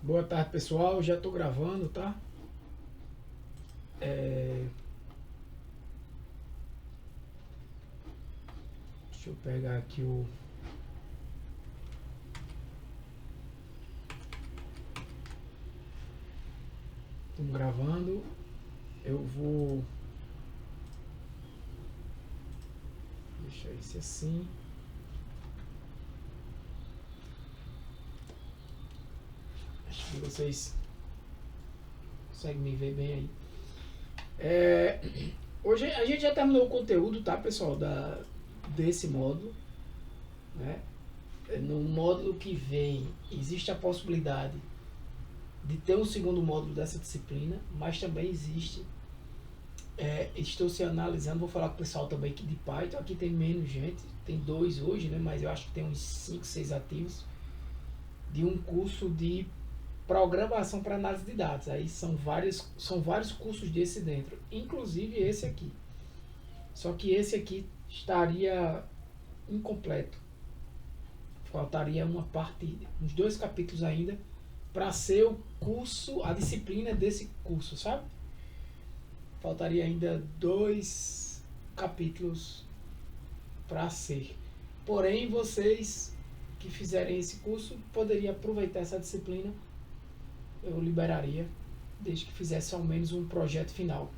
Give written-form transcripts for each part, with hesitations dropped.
Boa tarde, pessoal. Já estou gravando, tá? Deixa eu pegar aqui o. Estamos gravando. Eu vou. Deixa isso assim. Acho que vocês conseguem me ver bem aí. Hoje a gente já terminou o conteúdo, tá, pessoal? Desse módulo, né? No módulo que vem, existe a possibilidade de ter um segundo módulo dessa disciplina, mas também existe. Estou se analisando, vou falar com o pessoal também aqui de Python. Aqui tem menos gente, tem 2 hoje, né? Mas eu acho que tem uns 5, 6 ativos. De um curso de programação para análise de dados. Aí são vários cursos desse dentro, inclusive esse aqui. Só que esse aqui estaria incompleto. Faltaria uma parte, uns 2 capítulos ainda para ser o curso, a disciplina desse curso, sabe? Faltaria ainda 2 capítulos para ser. Porém, vocês que fizerem esse curso poderiam aproveitar essa disciplina. Eu liberaria, desde que fizesse ao menos um projeto final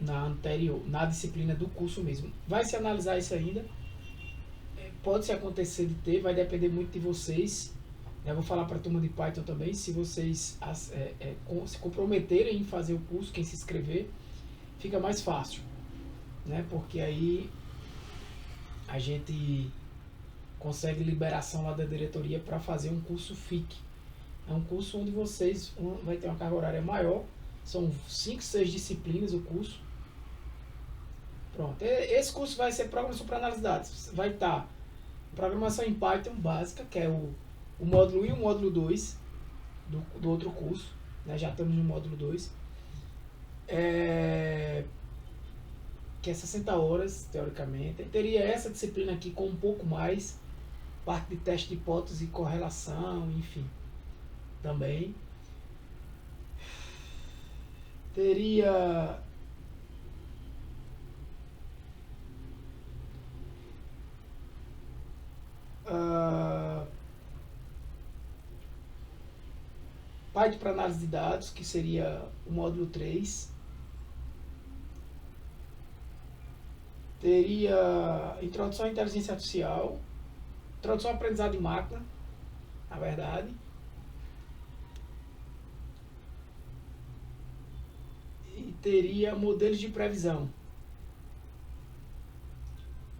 na anterior, na disciplina do curso mesmo. Vai se analisar isso ainda. Pode se acontecer de ter, vai depender muito de vocês. Eu vou falar para a turma de Python também, se vocês se comprometerem em fazer o curso, quem se inscrever, fica mais fácil, né? Porque aí a gente consegue liberação lá da diretoria para fazer um curso FIC. É um curso onde vocês vai ter uma carga horária maior, são 5, 6 disciplinas o curso. Pronto, esse curso vai ser programação para análise de dados. Vai estar programação em Python básica, que é o módulo 1 e o módulo 2 do outro curso, né? Já estamos no módulo 2, que é 60 horas, teoricamente. Teria essa disciplina aqui com um pouco mais, parte de teste de hipótese e correlação, enfim, também. Teria Python para análise de dados, que seria o módulo 3. Teria introdução à inteligência artificial, introdução ao aprendizado de máquina, na verdade. E teria modelos de previsão,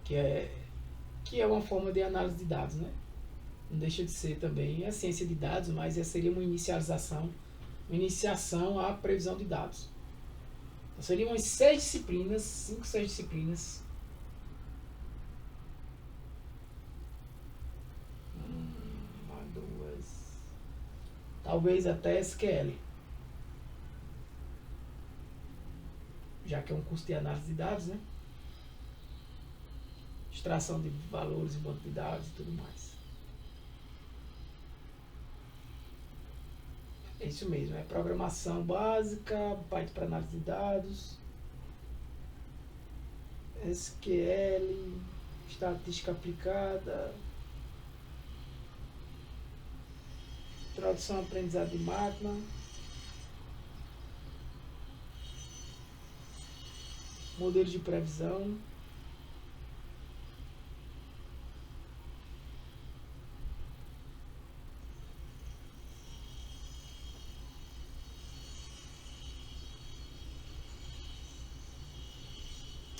que é uma forma de análise de dados, né? Não deixa de ser também a ciência de dados, mas seria uma iniciação à previsão de dados. Então, seriam umas 6 disciplinas, 5, 6 disciplinas. Uma, 2, talvez até SQL, já que é um curso de análise de dados, né? Extração de valores em banco de dados e tudo mais. É isso mesmo, é programação básica, Python para análise de dados, SQL, estatística aplicada, introdução ao aprendizado de máquina, modelos de previsão.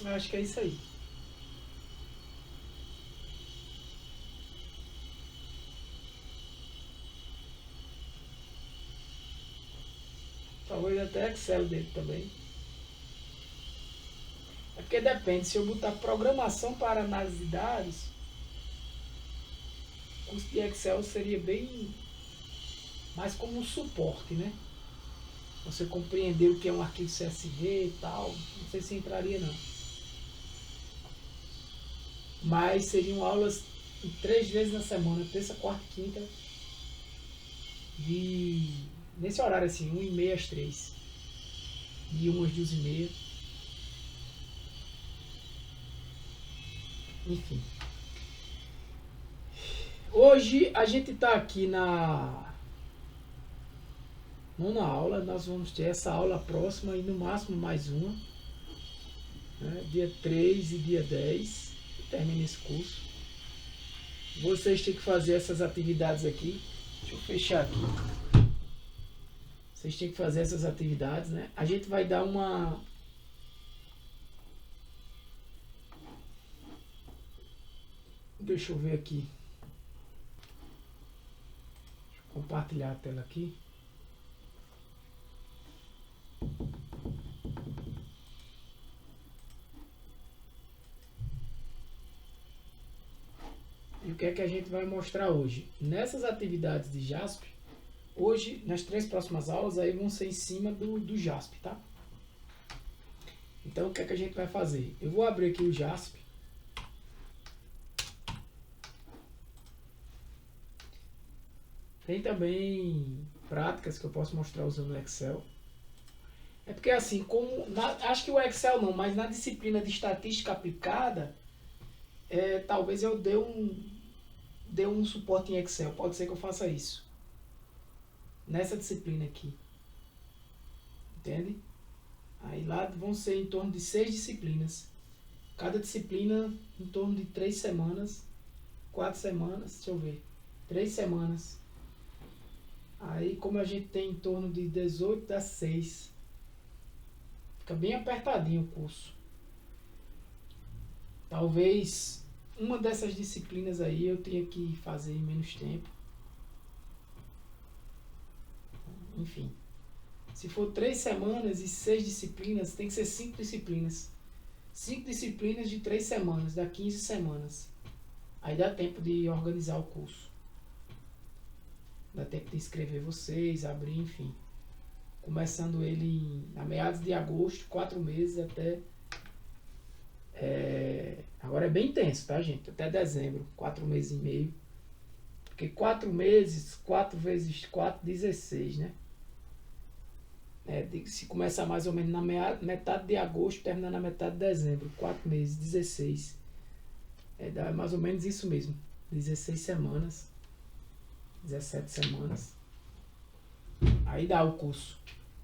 Eu acho que é isso aí. Talvez até Excel dele também. É porque depende, se eu botar programação para análise de dados, o curso de Excel seria bem mais como um suporte, né? Você compreender o que é um arquivo CSV e tal, não sei se entraria não. Mas seriam aulas 3 vezes na semana, terça, quarta e quinta, nesse horário assim, 1h30 às 3. De 1 às 2h30. Enfim. Hoje a gente está aqui na nona aula. Nós vamos ter essa aula próxima e no máximo mais uma. Né? Dia 3 e dia 10. Termina esse curso. Vocês têm que fazer essas atividades aqui. Deixa eu fechar aqui. Vocês têm que fazer essas atividades, né? A gente vai dar uma... Deixa eu ver aqui. Deixa eu compartilhar a tela aqui. E o que é que a gente vai mostrar hoje? Nessas atividades de JASP, hoje, nas 3 próximas aulas, aí vão ser em cima do JASP, tá? Então, o que é que a gente vai fazer? Eu vou abrir aqui o JASP. Tem também práticas que eu posso mostrar usando o Excel. É porque assim, acho que o Excel não, mas na disciplina de estatística aplicada, talvez eu dê um suporte em Excel. Pode ser que eu faça isso. Nessa disciplina aqui. Entende? Aí lá vão ser em torno de 6 disciplinas. Cada disciplina em torno de 3 semanas. 4 semanas, deixa eu ver. 3 semanas. Aí como a gente tem em torno de 18, dá 6. Fica bem apertadinho o curso. Talvez uma dessas disciplinas aí eu tenha que fazer em menos tempo. Enfim. Se for 3 semanas e 6 disciplinas, tem que ser 5 disciplinas. 5 disciplinas de 3 semanas, dá 15 semanas. Aí dá tempo de organizar o curso. Dá tempo de inscrever vocês, abrir, enfim. Começando ele a meados de agosto, 4 meses até... agora é bem intenso, tá, gente? Até dezembro, 4 meses e meio. Porque 4 meses, 4 vezes 4, 16, né? Se começar mais ou menos na metade de agosto, terminar na metade de dezembro. 4 meses, 16. Dá mais ou menos isso mesmo. 16 semanas. 17 semanas. Aí dá o curso.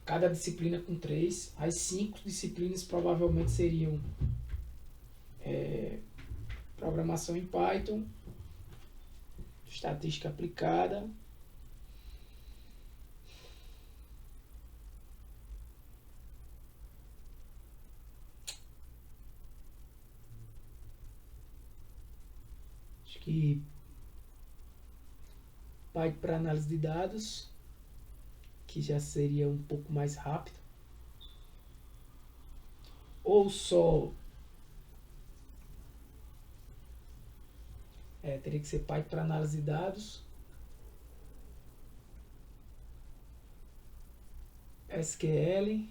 Cada disciplina com 3. As 5 disciplinas provavelmente seriam programação em Python, estatística aplicada, acho que Python para análise de dados, que já seria um pouco mais rápido, ou só teria que ser Python para análise de dados, SQL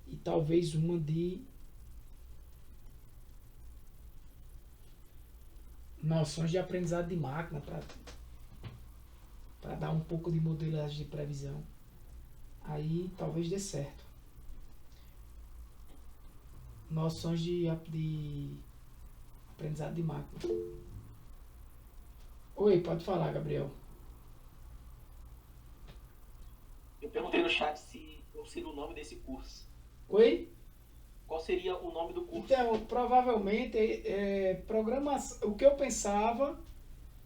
e talvez uma de noções de aprendizado de máquina para dar um pouco de modelagem de previsão. Aí talvez dê certo. Noções de aprendizado de máquina. Oi, pode falar, Gabriel. Eu perguntei no chat qual seria o nome desse curso. Oi? Qual seria o nome do curso? Então, provavelmente, programação. O que eu pensava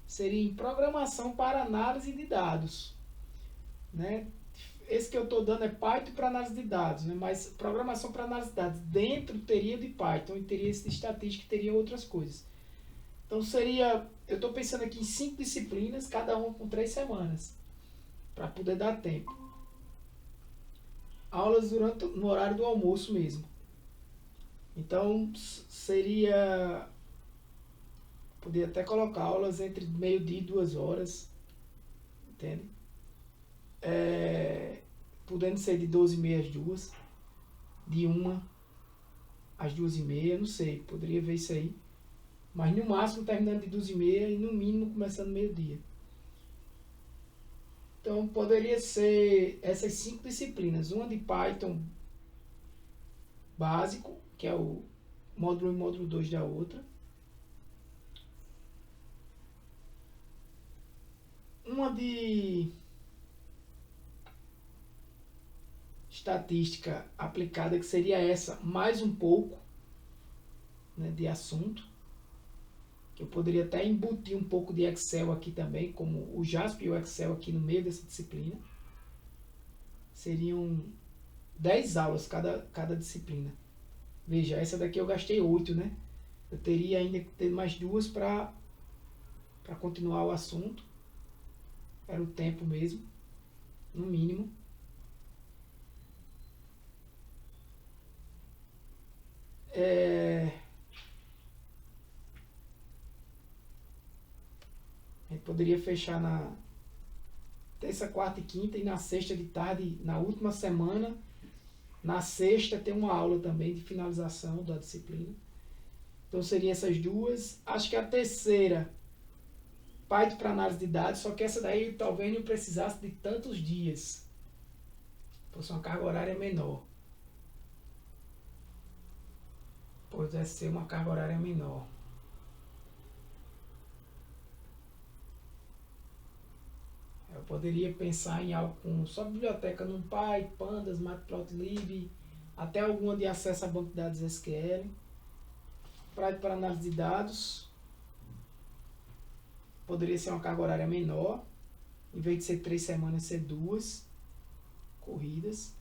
seria em programação para análise de dados, né? Esse que eu estou dando é Python para análise de dados, né? Mas programação para análise de dados dentro teria de Python e teria esse de estatística e teria outras coisas. Então seria, eu estou pensando aqui em 5 disciplinas, cada uma com 3 semanas, para poder dar tempo. Aulas no horário do almoço mesmo. Então seria, poderia até colocar aulas entre meio-dia e 2 horas, entende? Podendo ser de 12h30 às 2, de 1 às 2h30, não sei, poderia ver isso aí. Mas no máximo terminando de 12h30 e no mínimo começando meio-dia. Então poderia ser essas 5 disciplinas. Uma de Python básico, que é o módulo 1 e módulo 2 da outra. Uma de estatística aplicada, que seria essa, mais um pouco, né, de assunto. Que eu poderia até embutir um pouco de Excel aqui também, como o JASP e o Excel aqui no meio dessa disciplina. Seriam 10 aulas cada disciplina. Veja, essa daqui eu gastei 8, né? Eu teria ainda que ter mais 2 para continuar o assunto. Era o tempo mesmo, no mínimo. A gente poderia fechar na terça, quarta e quinta, e na sexta de tarde, na última semana, na sexta tem uma aula também de finalização da disciplina. Então seriam essas duas. Acho que a terceira, Python para análise de dados, só que essa daí talvez não precisasse de tantos dias. Fosse uma carga horária menor. Pudesse ser uma carga horária menor. Eu poderia pensar em algo com só biblioteca NumPy, Pandas, Matplotlib, até alguma de acesso a banco de dados SQL. Para análise de dados, poderia ser uma carga horária menor, em vez de ser 3 semanas, ser 2 corridas.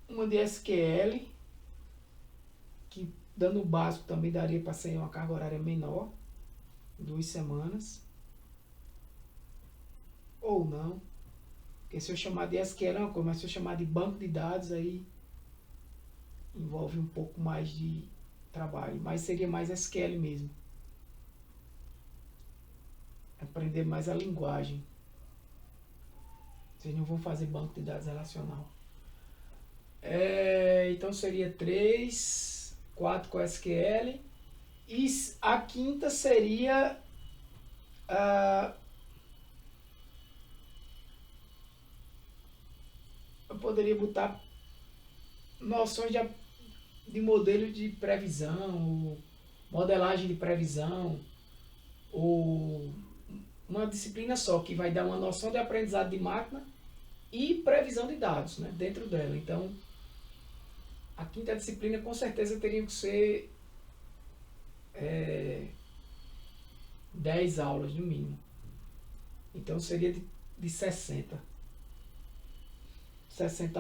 Uma de SQL, que dando o básico também daria para ser uma carga horária menor, 2 semanas. Ou não, porque se eu chamar de SQL é uma coisa, mas se eu chamar de banco de dados, aí envolve um pouco mais de trabalho, mas seria mais SQL mesmo. Aprender mais a linguagem. Vocês não vão fazer banco de dados relacional. Então seria 3, 4 com SQL. E a quinta seria eu poderia botar noções de modelo de previsão, ou modelagem de previsão, ou uma disciplina só que vai dar uma noção de aprendizado de máquina e previsão de dados, né, dentro dela. Então a quinta disciplina com certeza teria que ser 10 aulas no mínimo. Então seria de 60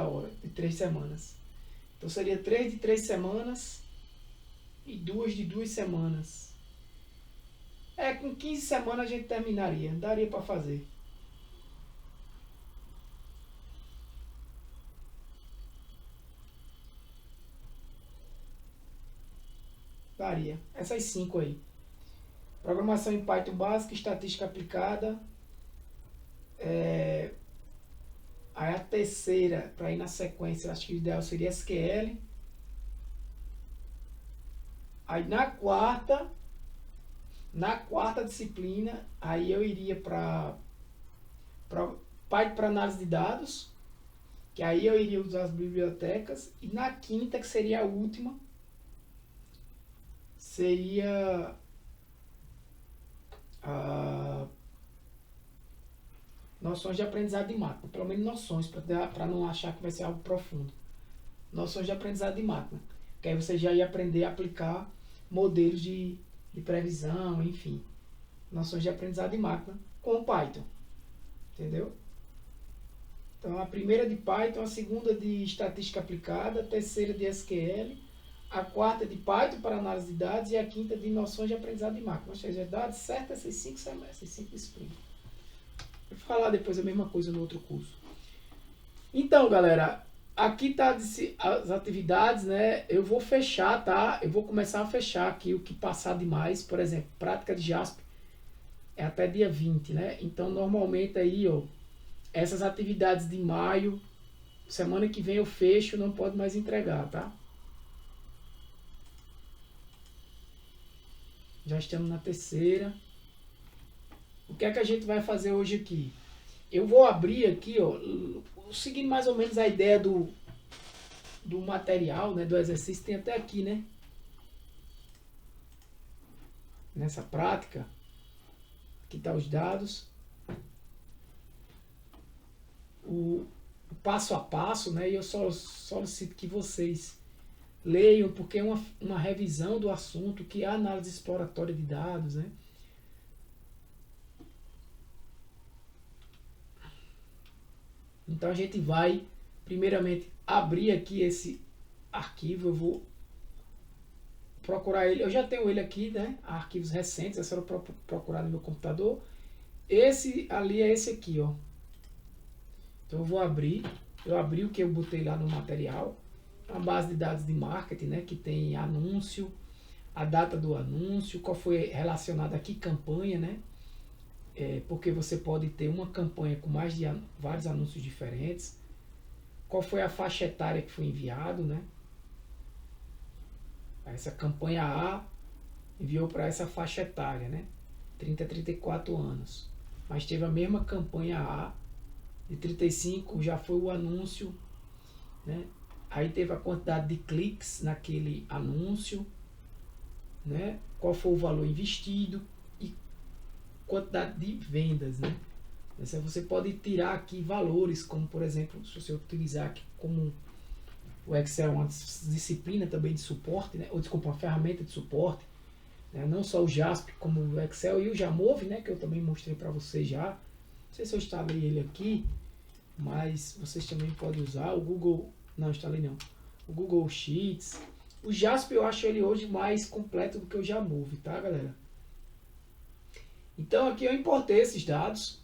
horas, de 3 semanas. Então seria 3 de 3 semanas e 2 de 2 semanas. Com 15 semanas a gente terminaria, daria para fazer. Daria. Essas 5 aí. Programação em Python básica, estatística aplicada. Aí a terceira, para ir na sequência, acho que o ideal seria SQL. Aí na quarta disciplina, aí eu iria para Python para análise de dados, que aí eu iria usar as bibliotecas. E na quinta, que seria a última, seria noções de aprendizado de máquina, pelo menos noções, para não achar que vai ser algo profundo. Noções de aprendizado de máquina, que aí você já ia aprender a aplicar modelos de previsão, enfim, noções de aprendizado de máquina com Python, entendeu? Então a primeira de Python, a segunda de estatística aplicada, a terceira de SQL, a quarta de Python para análise de dados e a quinta de noções de aprendizado de máquina. Ou seja, dados certo essas 5 disciplinas. Vou falar depois a mesma coisa no outro curso. Então, galera, aqui tá as atividades, né? Eu vou fechar, tá? Eu vou começar a fechar aqui o que passar demais. Por exemplo, prática de JASP é até dia 20, né? Então, normalmente aí, ó, essas atividades de maio, semana que vem eu fecho, não pode mais entregar, tá? Já estamos na terceira. O que é que a gente vai fazer hoje aqui? Eu vou abrir aqui, ó, seguindo mais ou menos a ideia do material, né, do exercício, tem até aqui, né? Nessa prática. Aqui tá os dados. O passo a passo, né? E eu só solicito que vocês leiam, porque é uma revisão do assunto, que é a análise exploratória de dados, né? Então a gente vai, primeiramente, abrir aqui esse arquivo. Eu vou procurar ele. Eu já tenho ele aqui, né? Arquivos recentes, é só procurar no meu computador. Esse ali é esse aqui, ó. Então eu vou abrir. Eu abri o que eu botei lá no material. Uma base de dados de marketing, né? Que tem anúncio, a data do anúncio, qual foi relacionado aqui, campanha, né? Porque você pode ter uma campanha com mais de vários anúncios diferentes. Qual foi a faixa etária que foi enviado, né? Essa campanha A enviou para essa faixa etária, né? 30 a 34 anos. Mas teve a mesma campanha A, de 35 já foi o anúncio, né? Aí teve a quantidade de cliques naquele anúncio, né? Qual foi o valor investido e quantidade de vendas, né? Você pode tirar aqui valores, como por exemplo, se você utilizar aqui como o Excel é uma disciplina também de suporte, né? Ou desculpa, uma ferramenta de suporte, né? Não só o JASP, como o Excel e o Jamove, né? Que eu também mostrei para vocês já. Não sei se eu instalei ele aqui, mas vocês também podem usar o Google, não instalei não, o Google Sheets. O JASP eu acho ele hoje mais completo do que o Jamove, tá, galera? Então aqui eu importei esses dados,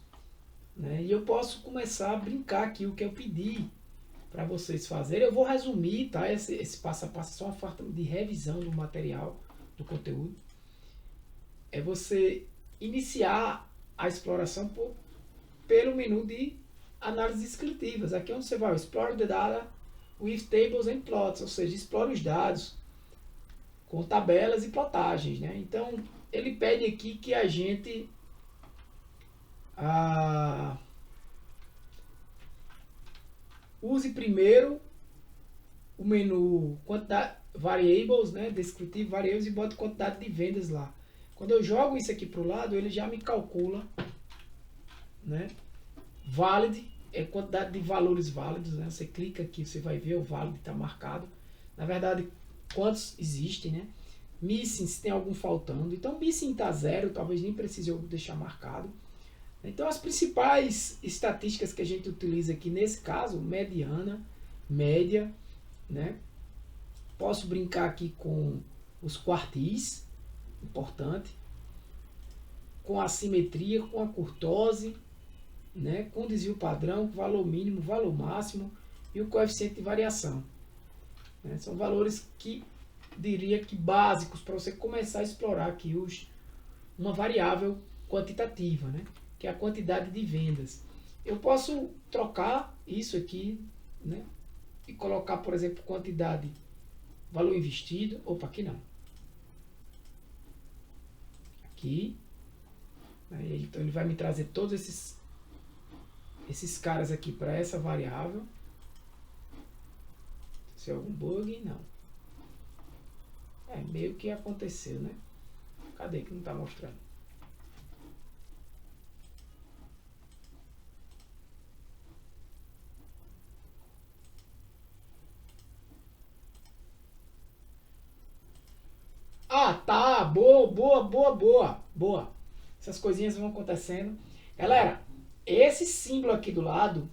né? E eu posso começar a brincar aqui o que eu pedi para vocês fazerem. Eu vou resumir, tá? Esse passo a passo é só uma forma de revisão do material, do conteúdo. É você iniciar a exploração pelo menu de análises descritivas. Aqui é onde você vai, explore the data with tables and plots, ou seja, explore os dados com tabelas e plotagens, né? Então, ele pede aqui que a gente use primeiro o menu quantidade, variables, né? Descritivo variables, e bote quantidade de vendas lá. Quando eu jogo isso aqui para o lado, ele já me calcula, né? Valid é quantidade de valores válidos, né? Você clica aqui, você vai ver o valid está marcado. Na verdade, quantos existem, né? Missing, se tem algum faltando. Então, missing está 0, talvez nem precise eu deixar marcado. Então, as principais estatísticas que a gente utiliza aqui, nesse caso, mediana, média, né? Posso brincar aqui com os quartis, importante, com a simetria, com a curtose, né? Com desvio padrão, valor mínimo, valor máximo e o coeficiente de variação. Né? São valores que diria que básicos para você começar a explorar aqui uma variável quantitativa, né? Que é a quantidade de vendas. Eu posso trocar isso aqui, né? E colocar, por exemplo, quantidade, valor investido. Opa, aqui não. Aqui. Então ele vai me trazer todos esses caras aqui para essa variável. Se é algum bug, não. Meio que aconteceu, né? Cadê que não está mostrando? Ah, tá. Boa. Essas coisinhas vão acontecendo. Galera, esse símbolo aqui do lado,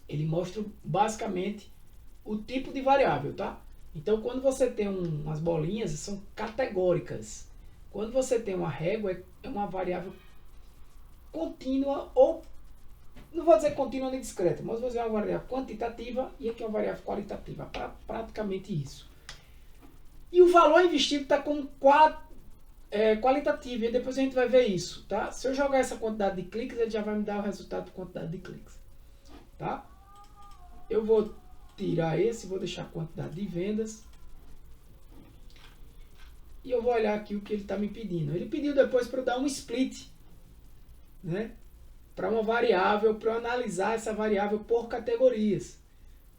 ele mostra basicamente o tipo de variável, tá? Então, quando você tem umas bolinhas, são categóricas. Quando você tem uma régua, é uma variável contínua, ou não vou dizer contínua nem discreta, mas vou dizer uma variável quantitativa e aqui é uma variável qualitativa. Praticamente isso. E o valor investido está como qualitativo, e depois a gente vai ver isso, tá? Se eu jogar essa quantidade de cliques, ele já vai me dar o resultado de quantidade de cliques, tá? Eu vou tirar esse, vou deixar a quantidade de vendas. e eu vou olhar aqui o que ele está me pedindo. Ele pediu depois para eu dar um split, né? Para uma variável, para eu analisar essa variável por categorias,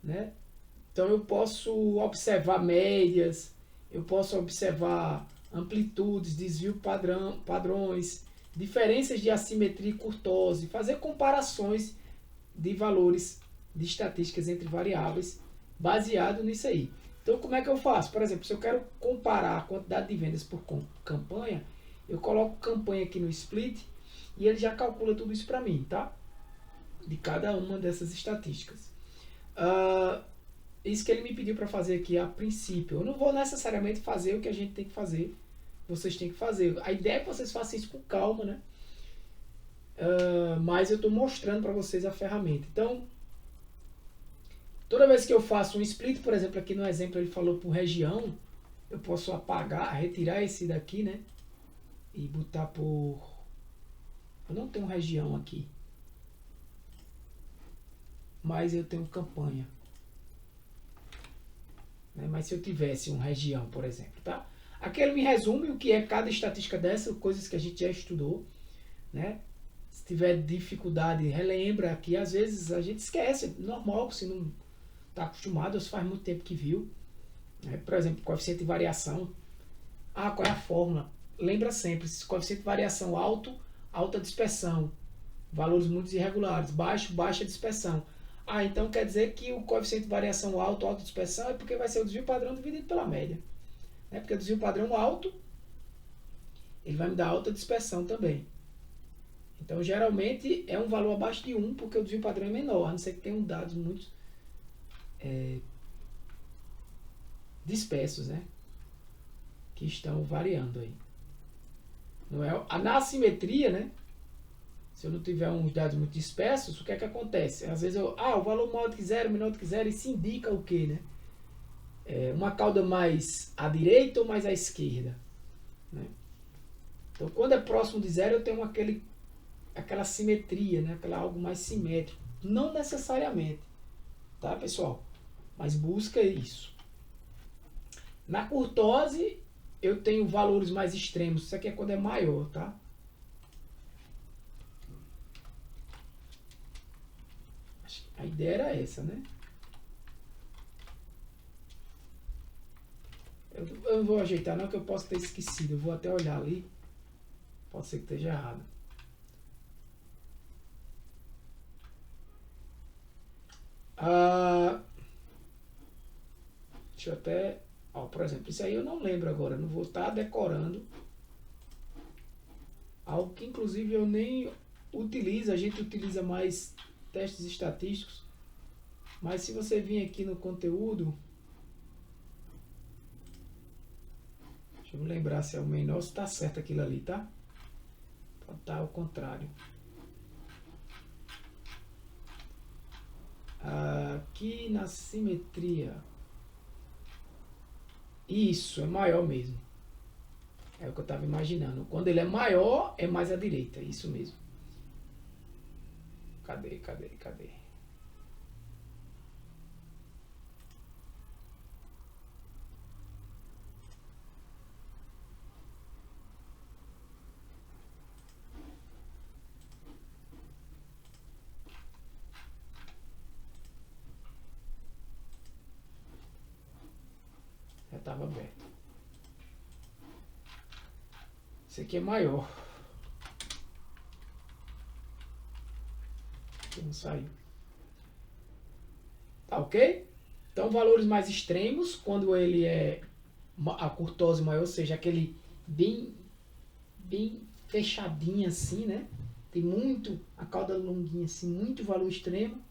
né? Então eu posso observar médias, eu posso observar amplitudes, desvio padrões, diferenças de assimetria e kurtose, fazer comparações de valores de estatísticas entre variáveis baseado nisso aí. Então como é que eu faço? Por exemplo, se eu quero comparar a quantidade de vendas por campanha, eu coloco campanha aqui no split e ele já calcula tudo isso para mim, tá? De cada uma dessas estatísticas. Isso que ele me pediu para fazer aqui a princípio. Eu não vou necessariamente fazer o que a gente tem que fazer. Vocês têm que fazer. A ideia é que vocês façam isso com calma, né? Mas eu estou mostrando para vocês a ferramenta. Então, toda vez que eu faço um split, por exemplo, aqui no exemplo ele falou por região, eu posso apagar, retirar esse daqui, né? E botar por... Eu não tenho região aqui. Mas eu tenho campanha. Mas se eu tivesse uma região, por exemplo, tá? Aqui ele me resume o que é cada estatística dessa, coisas que a gente já estudou, né? Se tiver dificuldade, relembra aqui. Às vezes a gente esquece, normal, se não está acostumado, ou se faz muito tempo que viu. Né? Por exemplo, coeficiente de variação. Qual é a fórmula? Lembra sempre, coeficiente de variação alto, alta dispersão. Valores muito irregulares, baixo, baixa dispersão. Então quer dizer que o coeficiente de variação alto, alta dispersão é porque vai ser o desvio padrão dividido pela média. Porque o desvio padrão alto, ele vai me dar alta dispersão também. Então geralmente é um valor abaixo de 1, porque o desvio padrão é menor, a não ser que tenham dados muito dispersos, né? Que estão variando aí. Não é? Na assimetria, né? Se eu não tiver uns dados muito dispersos, o que é que acontece? Às vezes o valor maior do que zero, menor do que zero, isso indica o quê, né? Uma cauda mais à direita ou mais à esquerda, né? Então, quando é próximo de zero, eu tenho aquela simetria, né? Algo mais simétrico. Não necessariamente, tá, pessoal? Mas busca isso. Na kurtose, eu tenho valores mais extremos. Isso aqui é quando é maior, tá? A ideia era essa, né? Eu não vou ajeitar não, que eu posso ter esquecido. Eu vou até olhar ali. Pode ser que esteja errado. Deixa eu até... por exemplo, isso aí eu não lembro agora. Não vou estar decorando. Algo que inclusive eu nem utilizo. A gente utiliza mais testes estatísticos. Mas se você vir aqui no conteúdo... Deixa eu me lembrar se é o menor, se está certo aquilo ali, tá? Pode estar ao contrário. Aqui na simetria. Isso, é maior mesmo. É o que eu estava imaginando. Quando ele é maior, é mais à direita. Isso mesmo. Cadê? Já estava aberto. Esse aqui é maior. Aqui não saiu. Tá ok? Então, valores mais extremos, quando ele é a kurtose maior, ou seja, aquele bem fechadinho assim, né? Tem muito, a cauda longuinha assim, muito valor extremo.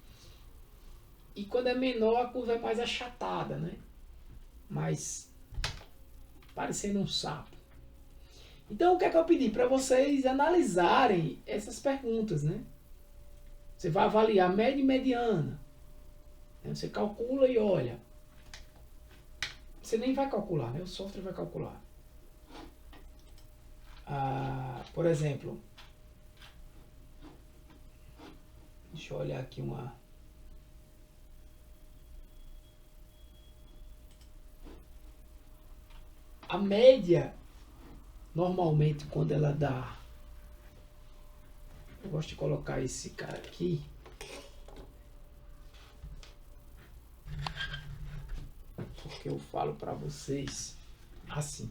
E quando é menor, a curva é mais achatada, né? Mais parecendo um sapo. Então, o que é que eu pedi? Para vocês analisarem essas perguntas, né? Você vai avaliar média e mediana. Você calcula e olha. Você nem vai calcular, né? O software vai calcular. Por exemplo, deixa eu olhar aqui uma... A média normalmente quando ela dá, eu gosto de colocar esse cara aqui, porque eu falo para vocês assim.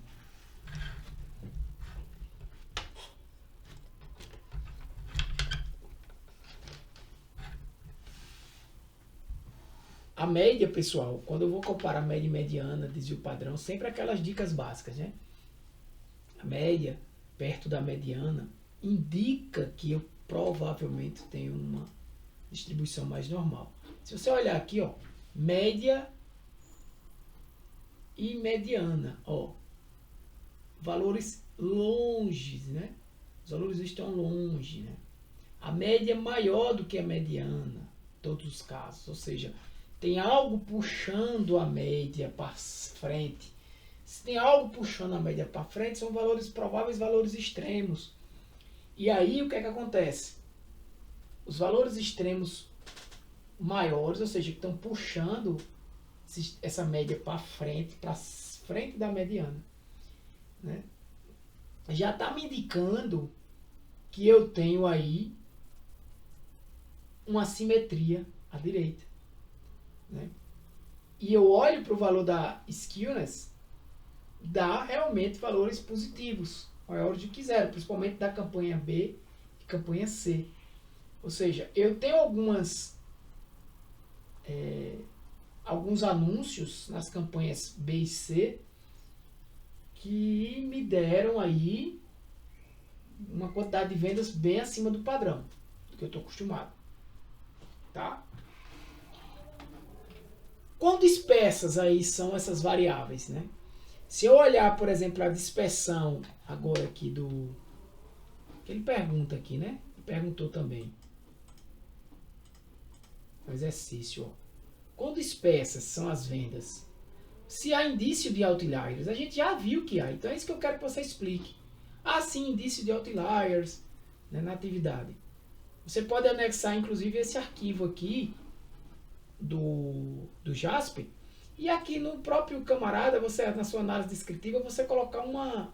A média, pessoal, quando eu vou comparar média e mediana, desvio padrão, sempre aquelas dicas básicas, né? A média, perto da mediana, indica que eu provavelmente tenho uma distribuição mais normal. Se você olhar aqui, ó, média e mediana, ó, valores longe, né? Os valores estão longe, né? A média é maior do que a mediana, em todos os casos, ou seja, tem algo puxando a média para frente. Se tem algo puxando a média para frente, são valores prováveis, valores extremos. E aí o que é que acontece? Os valores extremos maiores, ou seja, que estão puxando essa média para frente da mediana, né? Já está me indicando que eu tenho aí uma simetria à direita, né? E eu olho para o valor da skewness, dá realmente valores positivos, maiores do que zero, principalmente da campanha B e campanha C. Ou seja, eu tenho alguns anúncios nas campanhas B e C que me deram aí uma quantidade de vendas bem acima do padrão, do que eu estou acostumado. Tá? Quão dispersas aí são essas variáveis, né? Se eu olhar, por exemplo, a dispersão agora aqui do... que ele pergunta aqui, né? Ele perguntou também. O exercício, ó. Quão dispersas são as vendas? Se há indício de outliers, a gente já viu que há. Então é isso que eu quero que você explique. Há sim indício de outliers, né, na atividade. Você pode anexar, inclusive, esse arquivo aqui do Jasper. E aqui no próprio camarada, você na sua análise descritiva, você colocar uma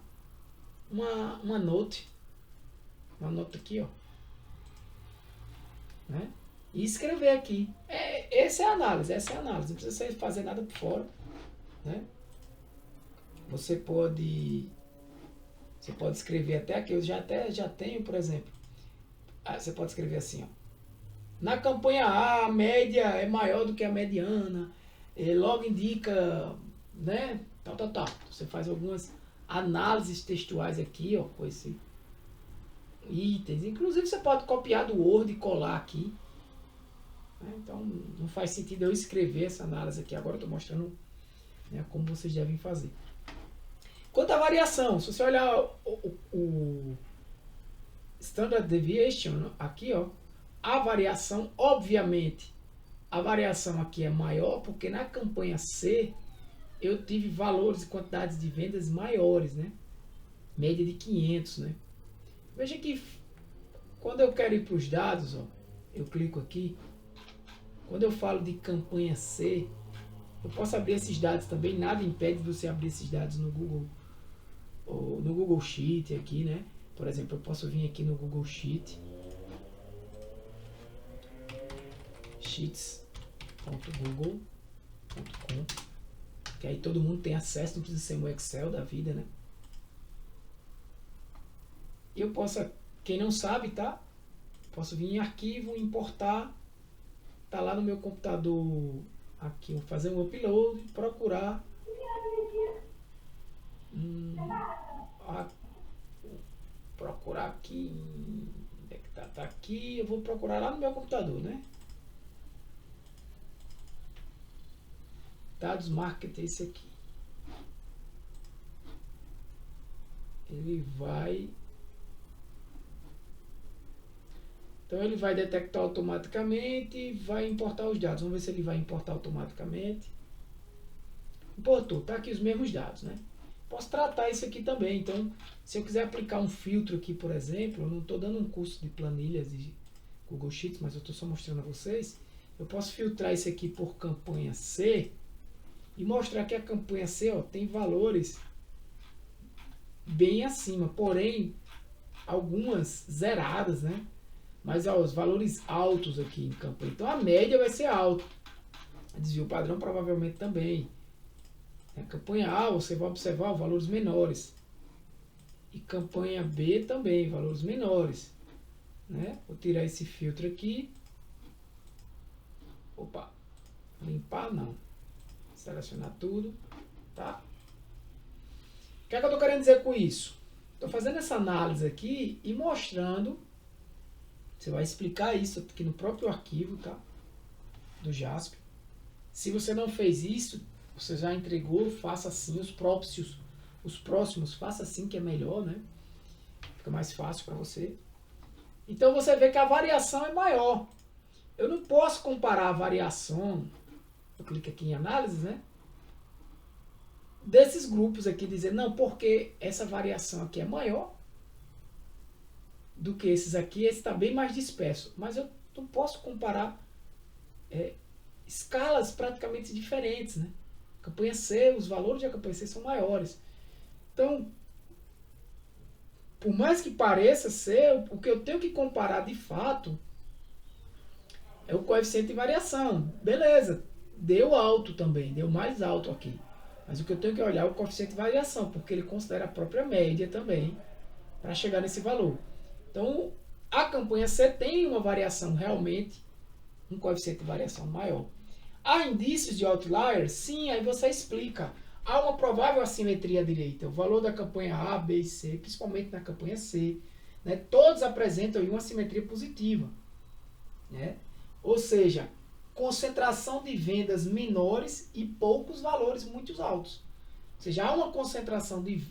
note. Uma nota aqui, ó. Né? E escrever aqui. Essa é a análise. Não precisa fazer nada por fora. Né? Você pode escrever até aqui. Eu já tenho, por exemplo. Você pode escrever assim, ó. Na campanha A, a média é maior do que a mediana. Logo indica, né? Tal. Você faz algumas análises textuais aqui, ó, com esse itens. Inclusive você pode copiar do Word e colar aqui. Então não faz sentido eu escrever essa análise aqui. Agora eu estou mostrando, né, como vocês devem fazer. Quanto à variação, se você olhar o Standard Deviation aqui, ó, a variação, obviamente, a variação aqui é maior porque na campanha C eu tive valores e quantidades de vendas maiores, né? Média de 500, né? Veja que quando eu quero ir para os dados, ó, eu clico aqui. Quando eu falo de campanha C, eu posso abrir esses dados também. Nada impede de você abrir esses dados no Google, ou no Google Sheet aqui, né? Por exemplo, eu posso vir aqui no Google Sheet, sheets.google.com, que aí todo mundo tem acesso, não precisa ser um Excel da vida, né? Eu posso, quem não sabe, tá? Posso vir em arquivo, importar, tá lá no meu computador, aqui, vou fazer um upload, procurar, procurar aqui, onde é que tá aqui, eu vou procurar lá no meu computador, né? Dados market, esse aqui. Ele vai... Então ele vai detectar automaticamente e vai importar os dados. Vamos ver se ele vai importar automaticamente. Importou, tá aqui os mesmos dados, né? Posso tratar isso aqui também. Então, se eu quiser aplicar um filtro aqui, por exemplo, eu não estou dando um curso de planilhas de Google Sheets, mas eu estou só mostrando a vocês. Eu posso filtrar isso aqui por campanha C e mostrar que a campanha C, ó, tem valores bem acima, porém algumas zeradas, né? Mas ó, os valores altos aqui em campanha. Então a média vai ser alta. Desvio padrão provavelmente também. A campanha A você vai observar valores menores. E campanha B também, valores menores. Né? Vou tirar esse filtro aqui. Opa, limpar não. Selecionar tudo. Tá? O que é que eu estou querendo dizer com isso? Estou fazendo essa análise aqui e mostrando. Você vai explicar isso aqui no próprio arquivo, tá? Do JASP. Se você não fez isso, você já entregou, faça assim. Os próximos, faça assim que é melhor, né? Fica mais fácil para você. Então você vê que a variação é maior. Eu não posso comparar a variação, eu clico aqui em análise, né? Desses grupos aqui, dizer, não, porque essa variação aqui é maior do que esses aqui, esse está bem mais disperso. Mas eu não posso comparar escalas praticamente diferentes, né? Campanha C, os valores da campanha C são maiores. Então, por mais que pareça ser, o que eu tenho que comparar de fato é o coeficiente de variação. Beleza, deu alto também, deu mais alto aqui. Mas o que eu tenho que olhar é o coeficiente de variação, porque ele considera a própria média também para chegar nesse valor. Então, a campanha C tem uma variação realmente, um coeficiente de variação maior. Há indícios de outliers? Sim, aí você explica. Há uma provável assimetria à direita. O valor da campanha A, B e C, principalmente na campanha C, né, todos apresentam uma assimetria positiva. Né? Ou seja, concentração de vendas menores e poucos valores muito altos. Ou seja, há uma concentração de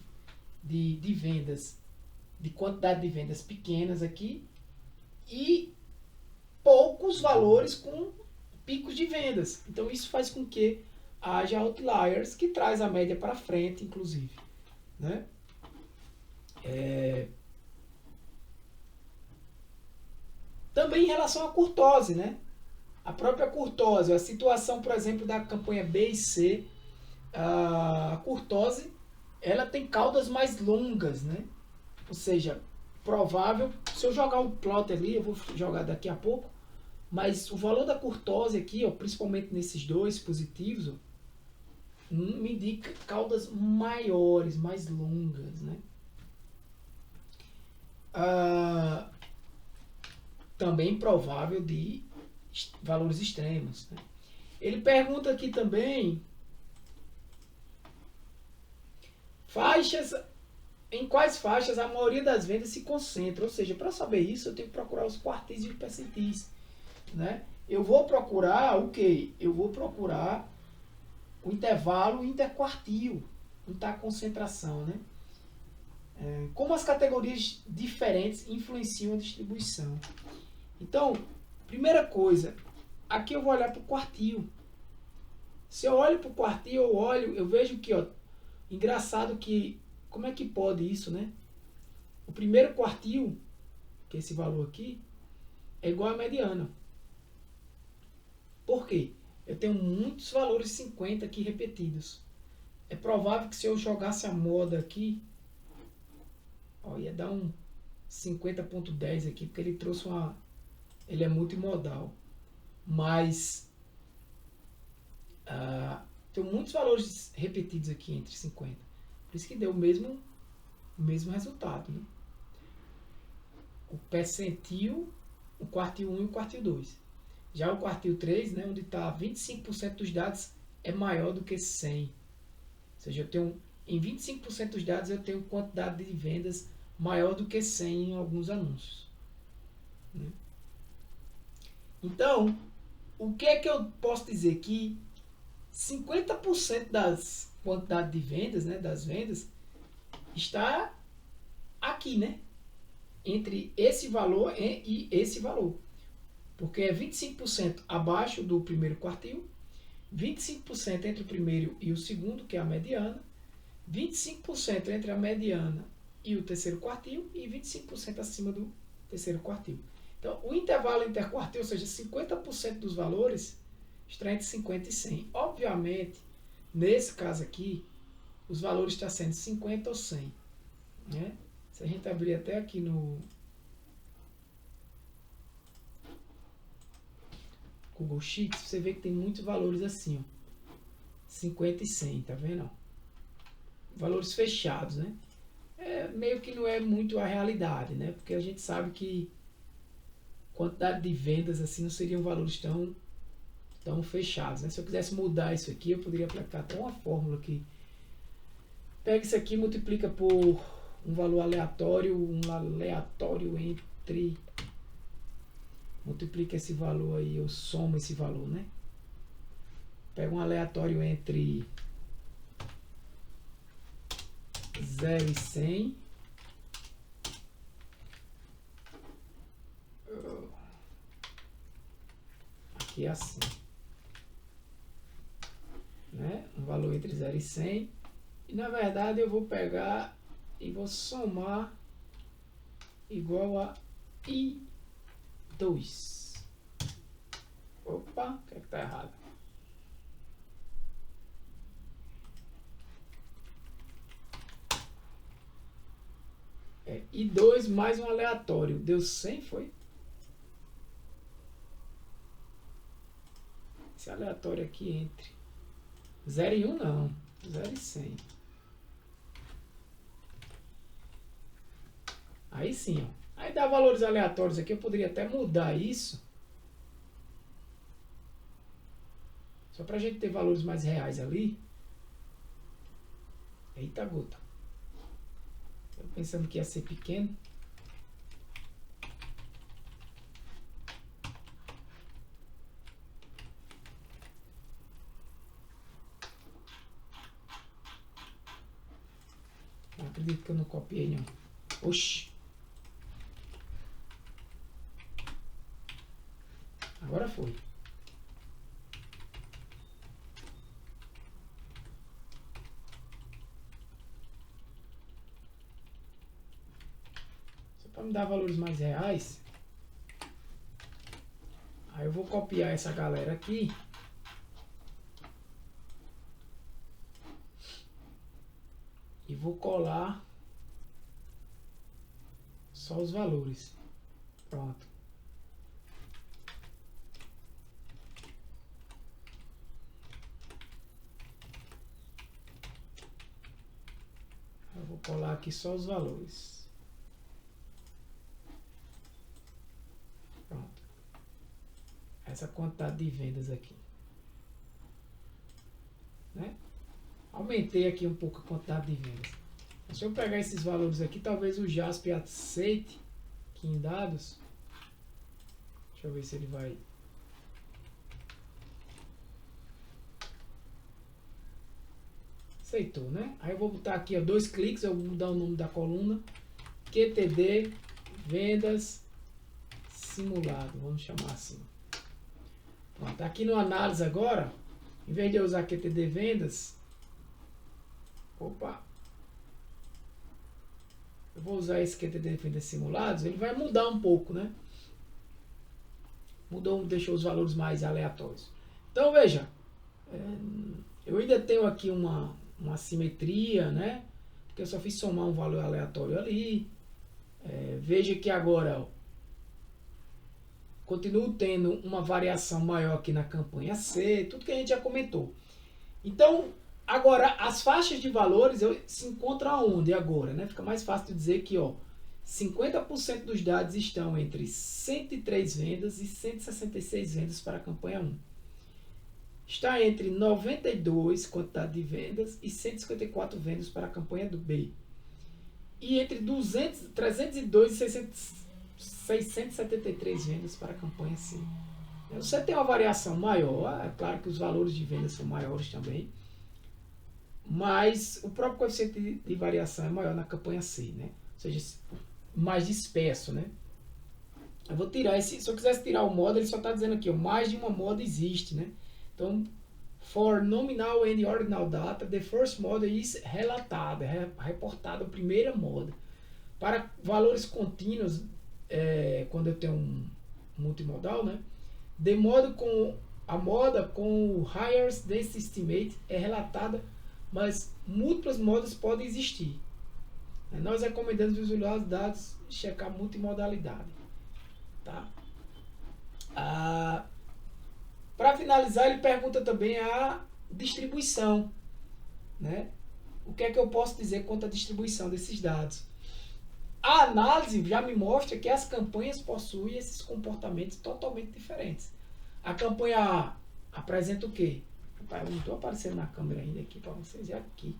vendas, de quantidade de vendas pequenas aqui e poucos valores com picos de vendas. Então isso faz com que haja outliers que traz a média para frente, inclusive. Né? Também em relação à curtose, né? A própria curtose, a situação, por exemplo, da campanha B e C, a curtose, ela tem caudas mais longas, né? Ou seja, provável, se eu jogar um plot ali, eu vou jogar daqui a pouco, mas o valor da curtose aqui, ó, principalmente nesses dois positivos, ó, me indica caudas maiores, mais longas, né? Também provável de valores extremos. Né? Ele pergunta aqui também em quais faixas a maioria das vendas se concentra. Ou seja, para saber isso, eu tenho que procurar os quartis e os percentis. Né? Eu vou procurar o quê? Eu vou procurar o intervalo interquartil, onde está a concentração. Né? Como as categorias diferentes influenciam a distribuição. Então, primeira coisa, aqui eu vou olhar para o quartil. Se eu olho para o quartil, eu vejo que, ó, engraçado que, como é que pode isso, né? O primeiro quartil, que é esse valor aqui, é igual à mediana. Por quê? Eu tenho muitos valores 50 aqui repetidos. É provável que se eu jogasse a moda aqui, ó, ia dar um 50.10 aqui, porque ele trouxe ele é multimodal. Mas tem muitos valores repetidos aqui entre 50. Por isso que deu o mesmo resultado. Né? O percentil, o quartil 1 e o quartil 2. Já o quartil 3, né, onde está 25% dos dados, é maior do que 100. Ou seja, eu tenho, em 25% dos dados eu tenho quantidade de vendas maior do que 100 em alguns anúncios. Né? Então, o que é que eu posso dizer? Que 50% das quantidades de vendas, né, das vendas, está aqui, né? Entre esse valor e esse valor. Porque é 25% abaixo do primeiro quartil, 25% entre o primeiro e o segundo, que é a mediana, 25% entre a mediana e o terceiro quartil e 25% acima do terceiro quartil. Então, o intervalo interquartil, ou seja, 50% dos valores, está entre 50 e 100. Obviamente, nesse caso aqui, os valores estão sendo 50 ou 100. né? Se a gente abrir até aqui no Google Sheets, você vê que tem muitos valores assim, ó. 50 e 100, tá vendo? Valores fechados, né? Meio que não é muito a realidade, né? Porque a gente sabe que quantidade de vendas assim não seriam valores tão fechados, né? Se eu quisesse mudar isso aqui, eu poderia aplicar até uma fórmula que pega isso aqui e multiplica por um valor aleatório, entre... Multiplica esse valor aí, eu somo esse valor, né? Pega um aleatório entre 0 e 100. Aqui é assim, né? Um valor entre 0 e 100. E na verdade eu vou pegar e vou somar igual a I2. Opa, o que é que tá errado? I2 mais um aleatório. Deu 100, foi? Esse aleatório aqui entre 0 e 1 não. 0 e 100. Aí sim, ó. Aí dá valores aleatórios aqui. Eu poderia até mudar isso. Só pra gente ter valores mais reais ali. Eita gota. Eu pensando que ia ser pequeno. Não acredito que eu não copiei não. Oxi. Agora foi. Só para me dar valores mais reais. Aí eu vou copiar essa galera aqui. E vou colar só os valores. Pronto. Eu vou colar aqui só os valores. Pronto. Essa quantidade de vendas aqui. Né? Aumentei aqui um pouco a quantidade de vendas. Se eu pegar esses valores aqui, talvez o JASP aceite aqui em dados. Deixa eu ver se ele vai... Aceitou, né? Aí eu vou botar aqui, ó, 2 cliques, eu vou mudar o nome da coluna. QTD vendas simulado, vamos chamar assim. Pronto, aqui no análise agora, em vez de eu usar QTD vendas, opa, eu vou usar esse QTD vendas simulados, ele vai mudar um pouco, né? Mudou, deixou os valores mais aleatórios. Então veja, eu ainda tenho aqui uma simetria, né? Porque eu só fiz somar um valor aleatório ali. Veja que agora, ó, continuo tendo uma variação maior aqui na campanha C, tudo que a gente já comentou. Então, agora, as faixas de valores se encontram aonde agora, né? Fica mais fácil de dizer que, ó, 50% dos dados estão entre 103 vendas e 166 vendas para a campanha 1. Está entre 92 quantidade de vendas e 154 vendas para a campanha do B. E entre 302 e 673 vendas para a campanha C. Você tem uma variação maior, é claro que os valores de vendas são maiores também, mas o próprio coeficiente de variação é maior na campanha C, né? Ou seja, mais disperso, né? Eu vou tirar esse, se eu quisesse tirar o modo, ele só está dizendo aqui, ó, mais de uma moda existe, né? Então, for nominal and ordinal data, the first model is relatada, reportada a primeira moda. Para valores contínuos, quando eu tenho um multimodal, né? A moda com o highest density estimate é relatada, mas múltiplas modas podem existir. Nós recomendamos visualizar os dados e checar multimodalidade. Tá? Para finalizar, ele pergunta também a distribuição. Né? O que é que eu posso dizer quanto à distribuição desses dados? A análise já me mostra que as campanhas possuem esses comportamentos totalmente diferentes. A campanha A apresenta o quê? Eu não estou aparecendo na câmera ainda aqui para vocês, é aqui.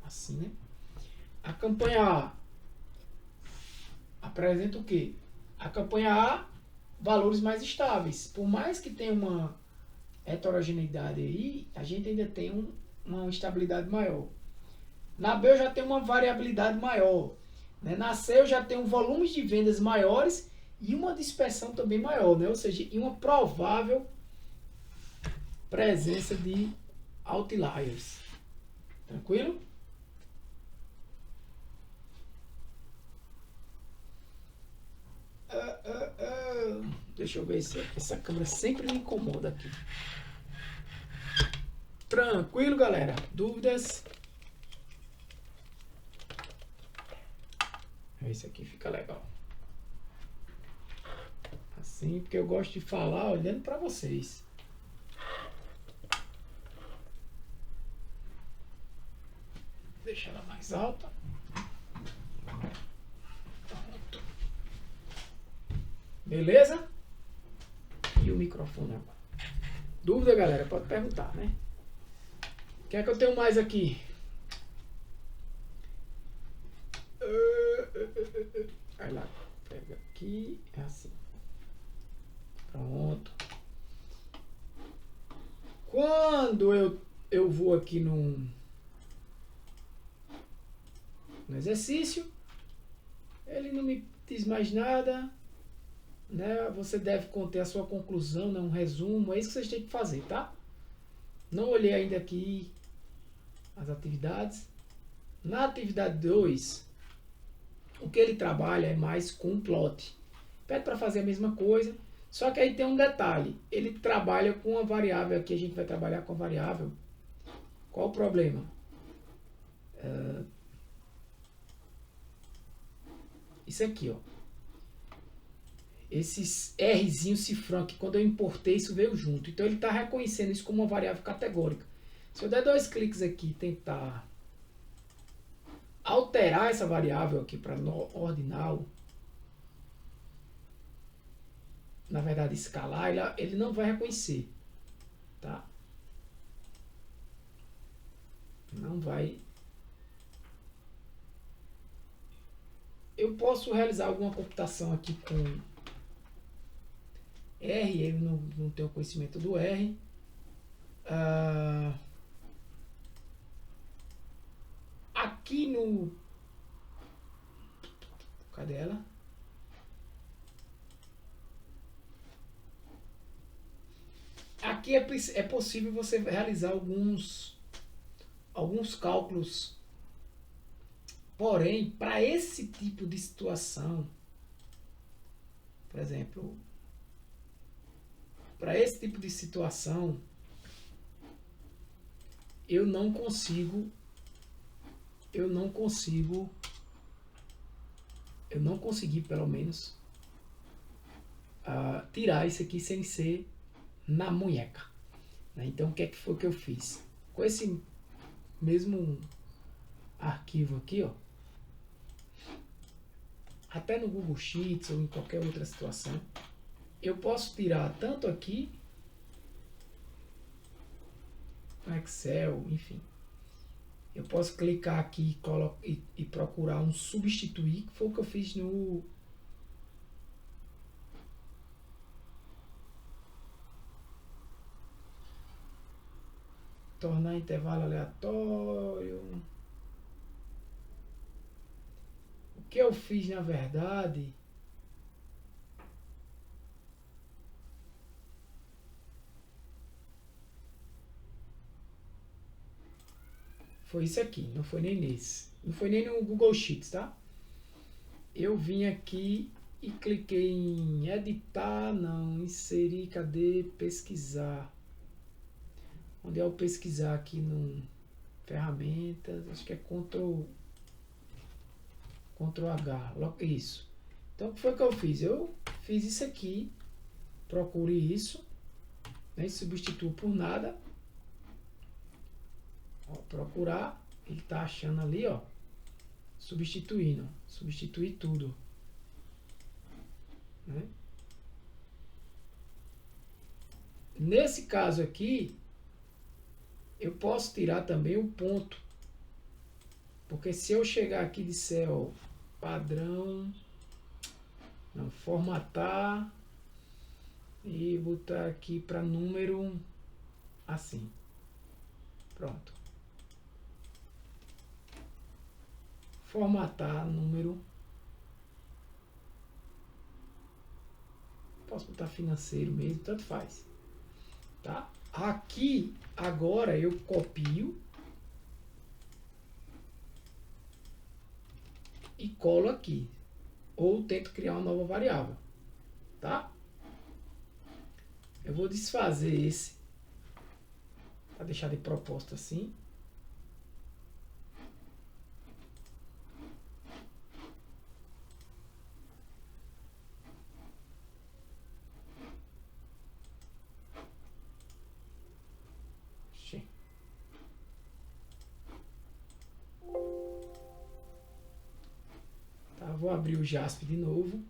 Assim, né? A campanha A apresenta o quê? A campanha A, valores mais estáveis. Por mais que tenha uma heterogeneidade aí, a gente ainda tem uma estabilidade maior. Na B eu já tenho uma variabilidade maior. Né? Na C eu já tenho volumes de vendas maiores e uma dispersão também maior, né? Ou seja, e uma provável presença de outliers. Tranquilo? Deixa eu ver se essa câmera sempre me incomoda aqui. Tranquilo, galera? Dúvidas? Esse aqui fica legal. Assim, porque eu gosto de falar olhando para vocês. Deixa ela mais alta. Pronto. Beleza? E o microfone agora. Dúvida, galera? Pode perguntar, né? O que é que eu tenho mais aqui? Vai lá, pega aqui, é assim. Pronto. Quando eu vou aqui no exercício, ele não me diz mais nada, né? Você deve conter a sua conclusão, né? Um resumo, é isso que vocês têm que fazer, tá? Não olhei ainda aqui as atividades. Na atividade 2, o que ele trabalha é mais com plot. Pede para fazer a mesma coisa, só que aí tem um detalhe. Ele trabalha com uma variável aqui, a gente vai trabalhar com a variável. Qual o problema? Isso aqui, ó. Esses Rzinho cifrão que quando eu importei isso veio junto. Então ele está reconhecendo isso como uma variável categórica. Se eu der 2 cliques aqui e tentar alterar essa variável aqui para ordinal, na verdade escalar, ele não vai reconhecer, tá? Não vai. Eu posso realizar alguma computação aqui com R, ele não tem o conhecimento do R. Aqui no... Cadê ela? Aqui é possível você realizar alguns cálculos. Porém, para esse tipo de situação, por exemplo, para esse tipo de situação, eu não consegui pelo menos tirar isso aqui sem ser na munheca, né? Então o que foi que eu fiz? Com esse mesmo arquivo aqui, ó, até no Google Sheets ou em qualquer outra situação, eu posso tirar tanto aqui no Excel, enfim. Eu posso clicar aqui e procurar um substituir, que foi o que eu fiz no... Tornar intervalo aleatório. O que eu fiz, na verdade... foi isso aqui, não foi nem nesse. Não foi nem no Google Sheets, tá? Eu vim aqui e cliquei em editar, não, inserir, cadê? Pesquisar. onde eu pesquisar aqui no ferramentas, acho que é Ctrl H, isso. Então o que foi que eu fiz? Eu fiz isso aqui, procure isso, nem substituo por nada. Ó, procurar, ele tá achando ali, ó, substituindo, substituir tudo, né? Nesse caso aqui, eu posso tirar também o ponto, porque se eu chegar aqui e disser, ó, padrão, não, formatar e botar aqui para número assim, pronto, formatar número, posso botar financeiro mesmo, tanto faz, tá? Aqui agora eu copio e colo aqui, ou tento criar uma nova variável, tá? Eu vou desfazer esse para deixar de propósito assim. Tá, vou abrir o Jasp de novo.